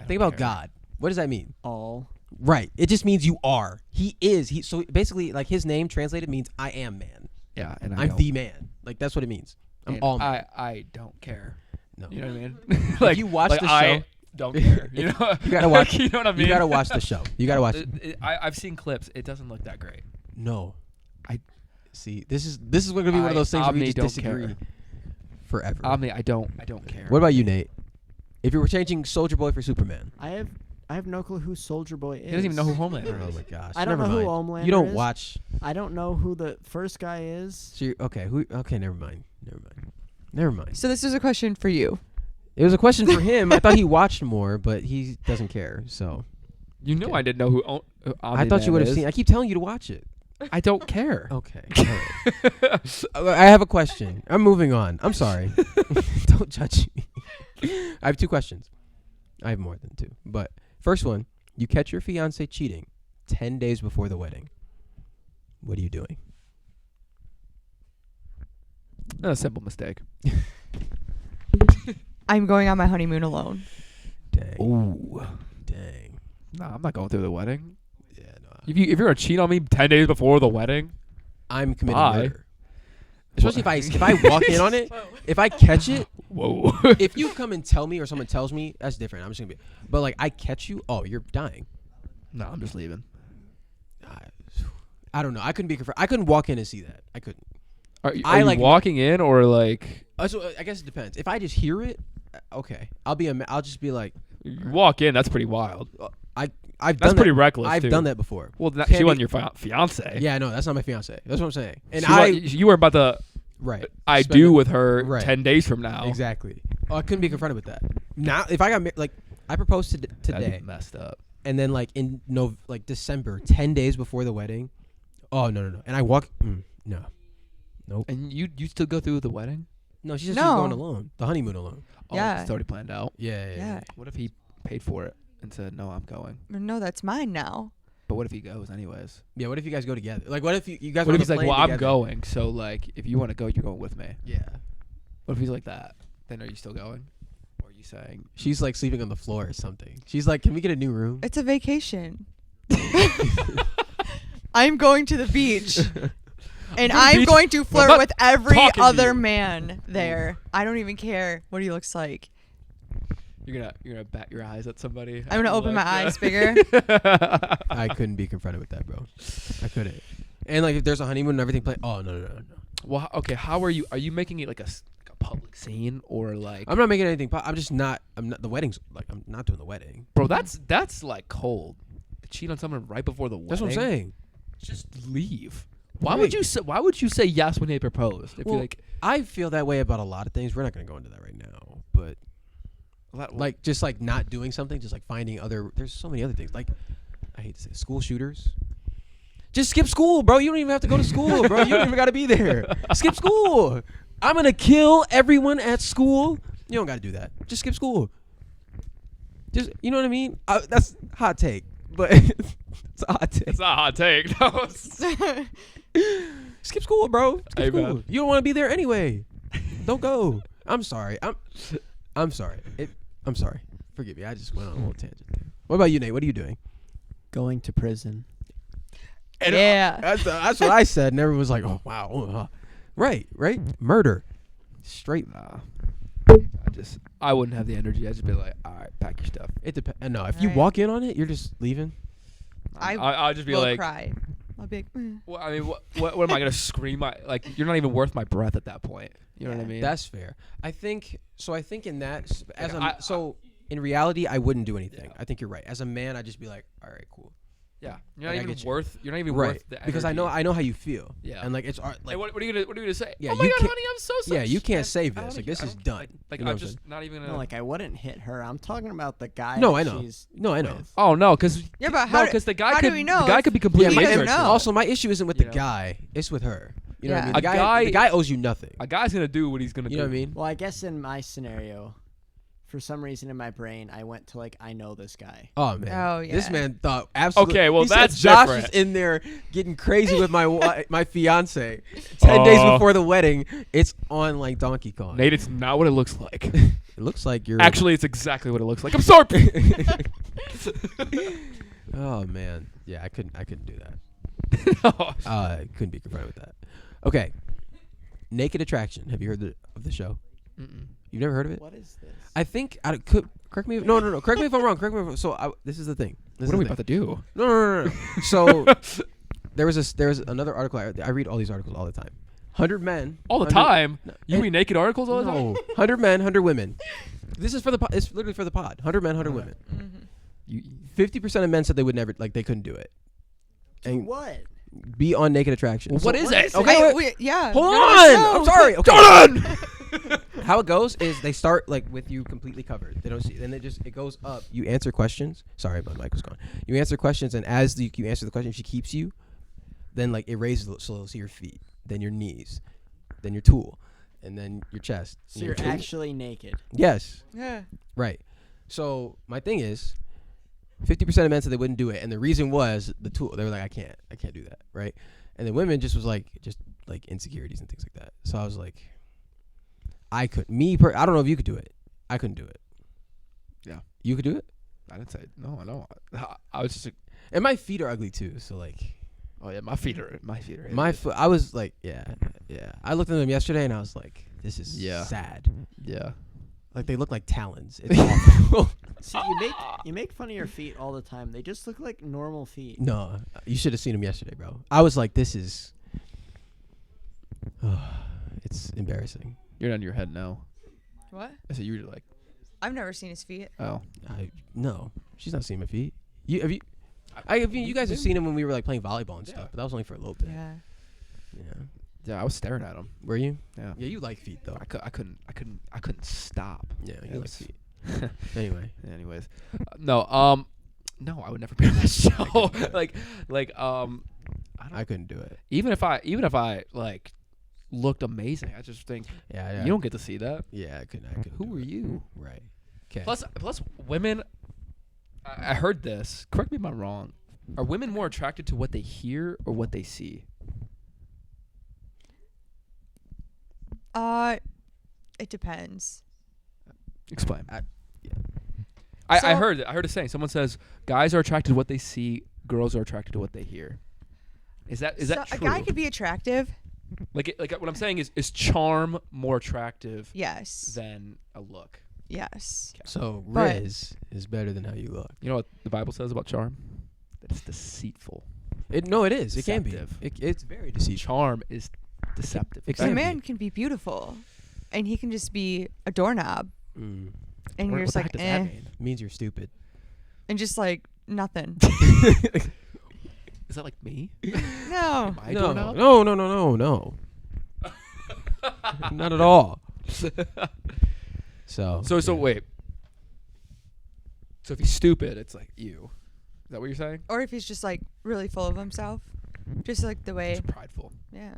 Think about God. What does that mean? All. Right. It just means you are. He is. So basically, like his name translated means I am man. Yeah, and I'm the man. Like that's what it means. I'm all man. I don't care. No. You know what I mean? Like you watch like the I show- don't care. You know, You gotta watch. you know what I mean? You gotta watch the show. You gotta watch. I've seen clips. It doesn't look that great. No. I see. This is gonna be one of those things where we Omni just don't disagree care. forever. Omni, I don't care. What about you, Nate? If you were changing Soldier Boy for Superman. I have no clue who Soldier Boy is. He doesn't even know who Homelander Oh is. my gosh. I don't Never know who mind. Homelander You don't is. watch. I don't know who the first guy is. So okay. Okay. Never mind. Never mind. So this is a question for you. It was a question for him. I thought he watched more, but he doesn't care. So You know Okay. I didn't know who I thought you would have seen. I keep telling you to watch it. I don't care. Okay. All right. So, I have a question. I'm moving on. I'm sorry. Don't judge me. I have 2 questions. I have more than 2. But first one, you catch your fiance cheating 10 days before the wedding. What are you doing? A simple mistake. I'm going on my honeymoon alone. Dang. Ooh. Dang. Nah, I'm not going through the wedding. Yeah, no. If you're gonna cheat on me 10 days before the wedding, I'm committing Bye. murder. Especially if I walk in on it, if I catch it, whoa. if you come and tell me or someone tells me, that's different. I'm just gonna be. But like I catch you, oh, you're dying. No, I'm just leaving. I don't know. I couldn't be. I couldn't walk in and see that. I couldn't. Are you like- walking in or like So I guess it depends. If I just hear it, okay, I'll just be like, you walk in? That's pretty wild. I've That's done pretty that. reckless. I've too. done that before. Well, Can't she be- wasn't your fiance. Yeah, no, that's not my fiance. That's what I'm saying. And You were about to right. I spend do it- with her right. 10 days from now. Exactly. Oh, I couldn't be confronted with that. Now, if I got like, I proposed That'd today, be messed up. and then like in December, 10 days before the wedding. Oh no. And I walk. No. Nope. And you still go through the wedding? No, she said No. she's going alone. The honeymoon alone. Oh, Yeah. it's already planned out. Yeah. Yeah. What if he paid for it and said, "No, I'm going"? No, that's mine now. But what if he goes anyways? Yeah. What if you guys go together? Like, what if you guys? What were if on he's the like, plane "Well, I'm together? going, so like, if you want to go, you're going with me." Yeah. What if he's like that? Then are you still going? Or are you saying, She's like sleeping on the floor or something. She's like, "Can we get a new room?" It's a vacation. I'm going to the beach. And I'm beach. going to I'm flirt not with every talking to other you. man there. I don't even care what he looks like. you're gonna bat your eyes at somebody? I'm gonna open my eyes bigger. I couldn't be confronted with that, bro. I couldn't. And like, if there's a honeymoon and everything planned, oh no. Well, okay. How are you? Are you making it like a public scene or like? I'm not making anything. I'm just not. I'm not. The wedding's like, I'm not doing the wedding. Bro, that's like cold. To cheat on someone right before the wedding. That's what I'm saying. Just leave. Why Right. would you say yes when they proposed? If Well, you're like, I feel that way about a lot of things. We're not going to go into that right now, but like just like not doing something, just like finding other. There's so many other things. Like I hate to say, it, school shooters. Just skip school, bro. You don't even have to go to school, bro. You don't even got to be there. Skip school. I'm going to kill everyone at school. You don't got to do that. Just skip school. Just, you know what I mean? That's a hot take, but it's a hot take. It's not a hot take. No, it's- Skip school, bro. Skip Amen. school. You don't want to be there anyway. Don't go. I'm sorry. I'm sorry. I'm sorry. Forgive me. I just went on a little tangent there. What about you, Nate? What are you doing? Going to prison. And, Yeah. That's what I said, and everyone was like, "Oh wow." Right. Murder. Straight. I wouldn't have the energy. I'd just be like, all right, pack your stuff. It depends. No, if you Right. walk in on it, you're just leaving. I'd just be will like, cry. I'll be like, well, I mean, what am I gonna scream? Like, you're not even worth my breath at that point. You know what I Yeah. mean? That's fair. I think in that Like, in reality, I wouldn't do anything. Yeah. I think you're right. As a man, I'd just be like, all right, cool. yeah. You're Like, I not even get you. worth. You're not even Right. worth the energy. Because I know how you feel. Yeah. And like it's Hey, like what are you gonna say? Yeah, oh my you God, can't- honey, I'm so sorry. yeah, you can't Man, save I this. don't Like care. this I is don't- done. Like You know I'm what I'm just not even gonna. No, like I wouldn't hit her. I'm talking about the guy. No, that I know. she's No, I know. with. Oh no, because yeah, but how? because the guy how could do we know the guy if- could be Yeah, completely my never ignorant. know. also my issue isn't with You the know? guy. It's with her. You know what I Yeah. mean? A The guy owes you nothing. A guy's gonna do what he's gonna You do. know what I mean? Well, I guess in my scenario, for some reason in my brain, I went to like I know this guy. Oh man. Oh, This yeah. man thought absolutely. Okay, well, he said that's Josh different. was in there getting crazy with my fiance. 10 days before the wedding, it's on like Donkey Kong. Nate, it's not what it looks like. It looks like you're Actually, it's exactly what it looks like. I'm sorry. Oh man. Yeah, I couldn't do that. No. I couldn't be confronted with that. Okay. Naked Attraction. Have you heard of the show? Mm-mm. You've never heard of it? What is this? I think I could correct me. No. Correct me if I'm wrong. This is the thing. What are we about to do? No. So there was another article. I read all these articles all the time. 100 men. All the 100 time? No, You read naked articles all the time? No. 100 men, 100 women. This is for the pod. It's literally for the pod. 100 men, 100 women. You, 50% of men said they would never, like, they couldn't do it. And What? be on Naked Attraction. Well, what is it? Okay, wait. yeah. Hold no, on. no. I'm sorry. Okay. Jordan! How it goes is they start like with you completely covered. They don't see. Then it goes up. You answer questions. Sorry, my mic was gone. You answer questions, and as you answer the question, she keeps you. Then like it raises so your feet, then your knees, then your tool, and then your chest. So and you're your tool. actually naked. Yes. Yeah. Right. So my thing is, 50% of men said they wouldn't do it, and the reason was the tool. They were like, I can't do that, right? And then women just like insecurities and things like that. So I was like, I don't know if you could do it. I couldn't do it. Yeah. You could do it? I didn't say no. I know. I was just. And my feet are ugly too, so like Oh yeah, my feet are. my foot. I was like, yeah. I looked at them yesterday and I was like, this is sad. Yeah. Like they look like talons. It's awful. See, you make fun of your feet all the time. They just look like normal feet. No, you should have seen them yesterday, bro. I was like, this is. It's embarrassing. You're on your head now. What? I said you were like, I've never seen his feet. oh. No, she's not seen my feet. You guys have seen him when we were like playing volleyball and stuff, but that was only for a little bit. Yeah. Yeah. Yeah, I was staring at him. Were you? Yeah. Yeah, you like feet though. I couldn't stop. Yeah, It you like was- feet. Anyway. Anyways, no, I would never be on that show. I couldn't do it. even if I like looked amazing, I just think Yeah. you don't get to see that. Yeah, I couldn't. Who do are it. you? Right. Okay. Plus women. I heard this. Correct me if I'm wrong. Are women more attracted to what they hear or what they see? It depends. Explain. Yeah. I So- heard a saying. Someone says guys are attracted to what they see, girls are attracted to what they hear. Is that So true? a guy could be attractive. like what I'm saying is charm more attractive Yes. than a look? Yes. So But- Riz is better than how you look. You know what the Bible says about charm? That it's deceitful. It is. It can be. Deceptive. It's very deceitful. Charm is deceptive. It So a can man be. can be beautiful, and he can just be a doorknob, Mm. and What you're just the like, heck does eh, that mean? Means you're stupid. and just like nothing. Is that like me? No. Am I a No. doorknob? No. Not at all. So So yeah. wait. So if he's stupid, it's like you. Is that what you're saying? Or if he's just like really full of himself. Just like the way, It's prideful. yeah,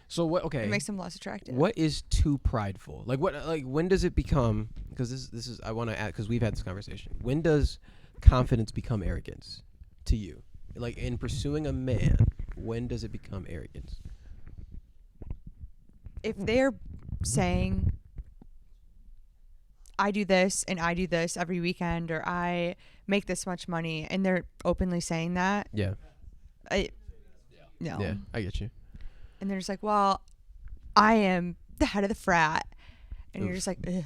So what? Okay. it makes them less attractive. What is too prideful? Like what? Like when does it become? Because this is I want to add because we've had this conversation. When does confidence become arrogance to you? Like in pursuing a man, when does it become arrogance? If they're saying, I do this and I do this every weekend, or I make this much money, and they're openly saying that, Yeah. no. Yeah, I get you. And they're just like, well, I am the head of the frat. And you're just like, ugh.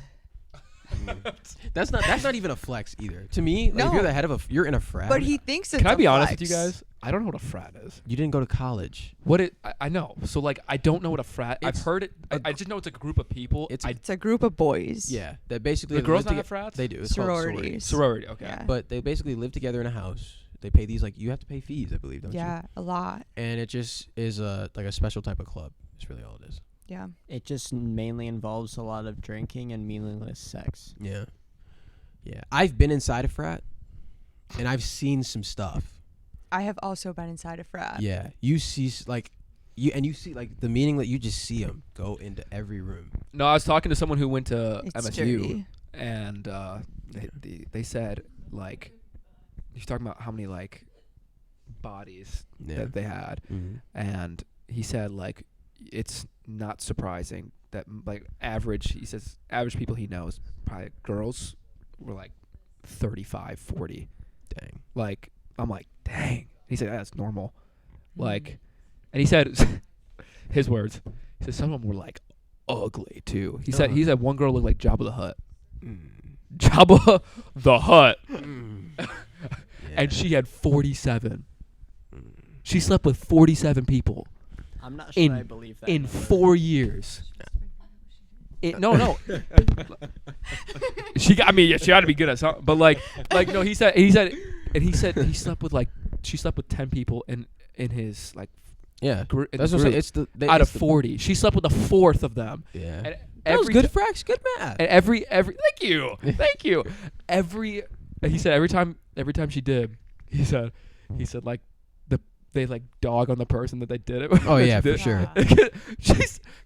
That's not even a flex either. To me, like, if No. you're the head of you're in a frat. But he thinks it's Can I a be honest with you flex. guys? I don't know what a frat is. You didn't go to college. I know. So like I don't know what a frat. I've It's heard it. a I just know it's a group of people. It's It's a group of boys. Yeah, that basically The girls live not have toge- frats? They do. It's called Sororities. sorority. Okay. Yeah. But they basically live together in a house. They pay these you have to pay fees, I believe, don't you? Yeah, a lot. And it just is like a special type of club. That's really all it is. Yeah. It just mainly involves a lot of drinking and meaningless sex. Yeah. Yeah. I've been inside a frat, and I've seen some stuff. I have also been inside a frat. Yeah. You see you see like the meaning that you just see them go into every room. No, I was talking to someone who went to It's MSU, dirty. and they said like he's talking about how many like bodies Yeah. that they had, and he said like it's not surprising that like he says average people he knows, probably girls were like 35, 40. Dang. Like I'm like, dang. He said that's normal. Mm. Like, and he said his words. He said some of them were like ugly too. He said one girl looked like Jabba the Hutt. Jabba the Hutt, and she had 47. She slept with 47 people I'm not sure In- I believe that. in number. 4 years. No. She got she ought to be good at something. But like no, he said he slept with she slept with 10 people in his like Yeah. in That's the what I'm saying. group. It's Out of it's the- 40. She slept with a fourth of them. Yeah. And That was every good ti- fracs, good math. And every thank you. He said every time she did, he said like they like dog on the person that they did it with. Oh when yeah, she for did sure. it.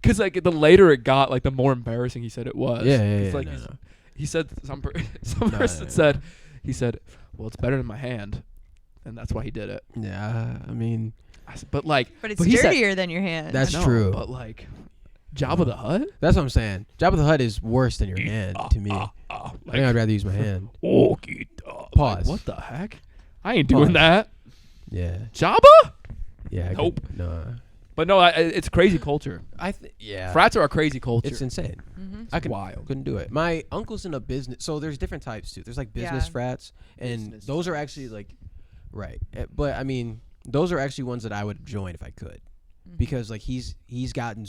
Because like the later it got, like the more embarrassing he said it was. Yeah, It's yeah. like No. he said some No, person no. said he said, well, it's better than my hand, and that's why he did it. Yeah, I mean, But like, But it's he said- dirtier than your hand. That's I know, true. But like, Jabba the Hutt. that's what I'm saying. Jabba the Hutt is worse than your hand to me. I think I'd rather use my hand. Pause. What the heck? I ain't doing Pause. that. Yeah. Jabba? Yeah. Nope. No. But no, it's crazy culture. Yeah. Frats are a crazy culture. It's insane. Mm-hmm. I wild. couldn't do it. My uncle's in a business. So there's different types too. There's like business Yeah. frats, and Business those are frats. actually like, right. But I mean, those are actually ones that I would join if I could, because like he's gotten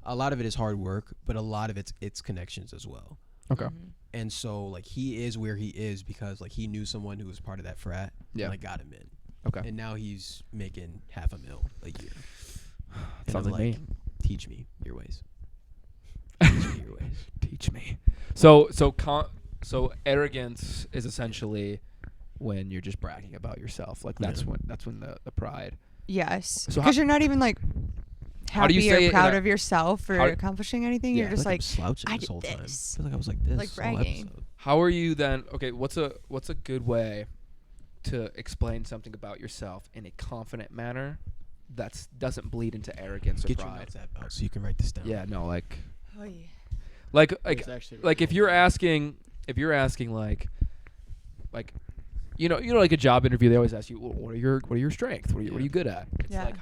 a lot of it is hard work, but a lot of it's connections as well. Okay. And so like he is where he is because like he knew someone who was part of that frat, Yeah. and like got him in, Okay. and now he's making $500,000 a year. And Sounds I'm like me. Teach me your ways. Teach me your ways. Teach me. So arrogance is essentially when you're just bragging about yourself. Like that's Yeah. when the pride. Yes. So Because you're not even like How do you happy say it or in proud a- of yourself for how- accomplishing anything. Yeah. You're just I like, feel I'm slouching I this did whole time. this. I feel like I was like this. Like the whole bragging. episode. How are you then? Okay, what's a good way to explain something about yourself in a confident manner that doesn't bleed into arrogance or Get your pride? notes app out so you can write this down. Yeah, no, like oh, yeah. like It's actually like if you're asking like you know like a job interview, they always ask you, well, what are your strengths? What are you good at? It's Yeah. like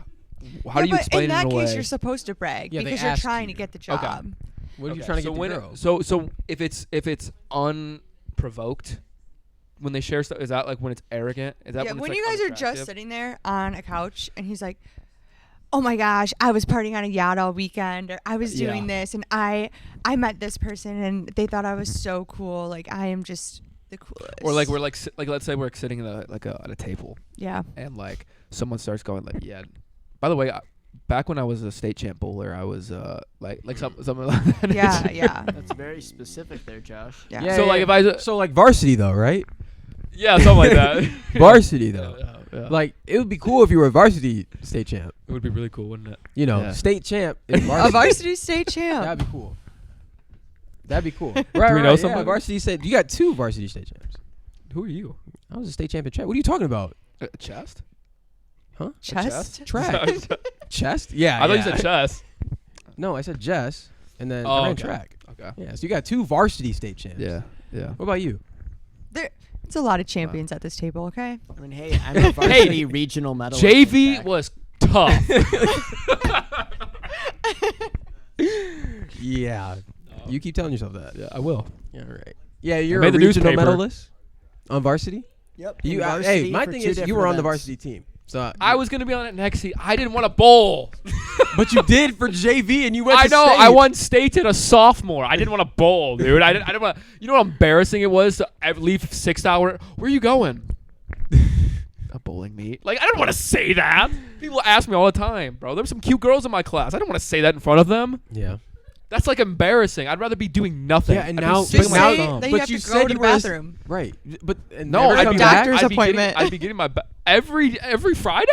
how do you but explain in that it in a case way? you're supposed to brag Yeah, they because you're ask trying you. to get the Okay. job. What are you Okay, trying to so get the when girl? so if it's unprovoked when they share stuff, is that like when it's arrogant? Is that Yeah, when when it's you like guys are just unattractive? sitting there on a couch and he's like, oh my gosh, I was partying on a yacht all weekend, or I was doing Yeah. this, and I met this person and they thought I was so cool. Like I am just the coolest. Or like we're like let's say we're sitting at a table yeah. and like someone starts going like, yeah. By the way, back when I was a state champ bowler, I was like something like that. Yeah, yeah. That's very specific there, Josh. Yeah. So like if I so like varsity though, right? yeah, something like that. Varsity though. Yeah. Like, it would be cool if you were a varsity state champ. It would be really cool, wouldn't it? You know, Yeah. state champ. In A varsity. varsity state champ. That'd be cool. That'd be cool. Do Right, we know right. somebody? Yeah, varsity state. You got 2 varsity state champs. Who are you? I was a state champ in track. What are you talking about? Chest? Huh? Chest. Track. Chest? Yeah. I thought yeah. you said chest. No, I said Jess, and then Oh, I ran okay. track. Okay. Yeah, so you got 2 varsity state champs. Yeah. Yeah. What about you? It's a lot of champions at this table. Okay. I mean, hey, I'm a varsity regional medalist. in JV track. was tough. Yeah. You keep telling yourself that. Yeah, I will. Yeah, right. Yeah, you're made a the regional newspaper. medalist on varsity. Yep. You, in hey, varsity my for thing 2 is, you different were on the events. varsity team. So I was gonna be on it next season. I didn't want to bowl. but you did for JV, and you went. I to know. state. I won states as a sophomore. I didn't want to bowl, dude. I didn't want. You know how embarrassing it was to leave 6 hour. Where are you going? A bowling meet. Like I don't want to say that. People ask me all the time, bro. There were some cute girls in my class. I don't want to say that in front of them. Yeah. That's like embarrassing. I'd rather be doing nothing. Yeah, and I'd be now- sitting but my now- thumb. that but you have you to said go to you the were a- bathroom. Right. But No, never I'd come be, back. doctor's I'd be getting, appointment. I'd be getting my every Friday.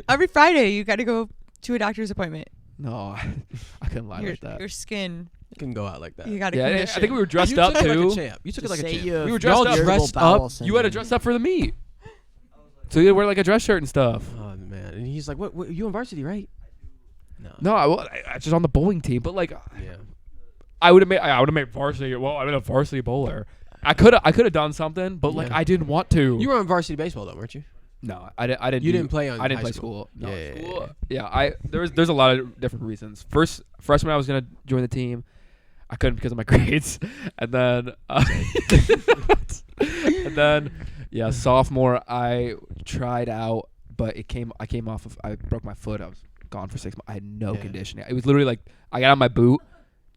Every Friday, you got to go to a doctor's appointment. No, I couldn't lie Your, like that. your skin, Can go out like that. you got to Yeah, I condition. think we were dressed you up took it too. like a champ. You took it like a Say champ. you have We were dressed Y'all up. dressed bowel up. You had to syndrome. dress up for the meet. So you had to wear like a dress shirt and stuff. Oh man, and he's like, "What? You on varsity, right?" No, I just on the bowling team, but like Yeah. I would have made varsity. Well, I'm a varsity bowler. I could have done something, but like Yeah. I didn't want to. You were on varsity baseball though, weren't you? No, I didn't. You didn't play on I didn't high play school. school. No, Yeah, yeah, school. Yeah, there's a lot of different reasons. First, freshman I was gonna join the team. I couldn't because of my grades, and then yeah, sophomore I tried out, but I came off of I broke my foot. I was gone for 6 months. I had no Yeah. conditioning. It was literally like I got on my boot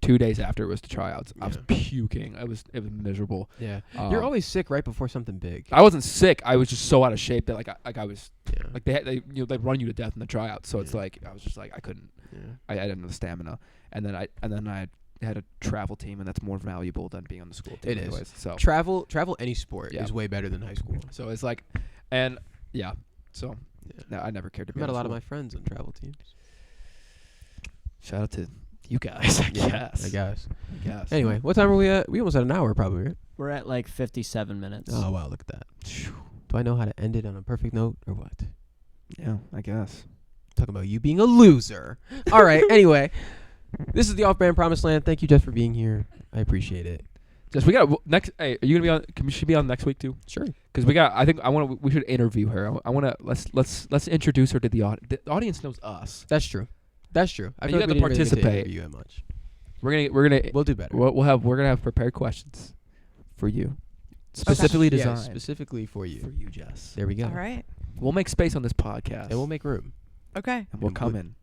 2 days after it was the tryouts. I was Yeah. puking. It was miserable. Yeah. Um, You're always sick right before something big. I wasn't sick. I was just so out of shape that I was Yeah. like they run you to death in the tryouts. So it's Yeah. like I was just like I couldn't. Yeah. I didn't have the stamina, and then I had a travel team, and that's more valuable than being on the school team. It is. Anyways, so Travel any sport Yeah. is way better than high school. so it's like, and yeah, so Yeah. no, I never cared to I be. met a on lot of school. my friends on travel teams. Shout out to you guys. I guess. I guess. Yes. Anyway, what time are we at? We almost had an hour probably, right? We're at like 57 minutes. Oh wow, look at that. Do I know how to end it on a perfect note or what? Yeah, I guess. Talking about you being a loser. All right. Anyway, this is the Off-Brand Promised Land. Thank you, Jeff, for being here. I appreciate it. Just we got next. Hey, are you gonna be on? Can she be on next week too? Sure. Because we got. I think I want to. We should interview her. I want to. Let's introduce her to the audience. The audience knows us. That's true. That's true. I And feel you like got we to didn't really get to participate. interview you that much. We're gonna. We'll do better. We're gonna have prepared questions for you, specifically Yeah, designed specifically for for you. you, Jess. There we go. All right. We'll make space on this podcast, And we'll make room Okay. and we'll and come we'll- in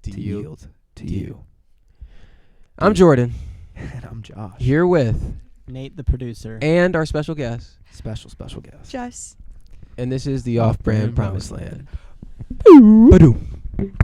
to to you. yield to to you. you. I'm Jordan, And I'm Josh. here with Nate, the producer. and our special guest, Special guest. Jess. and this is the Off-Brand Promised Land. Land. Ba-doom.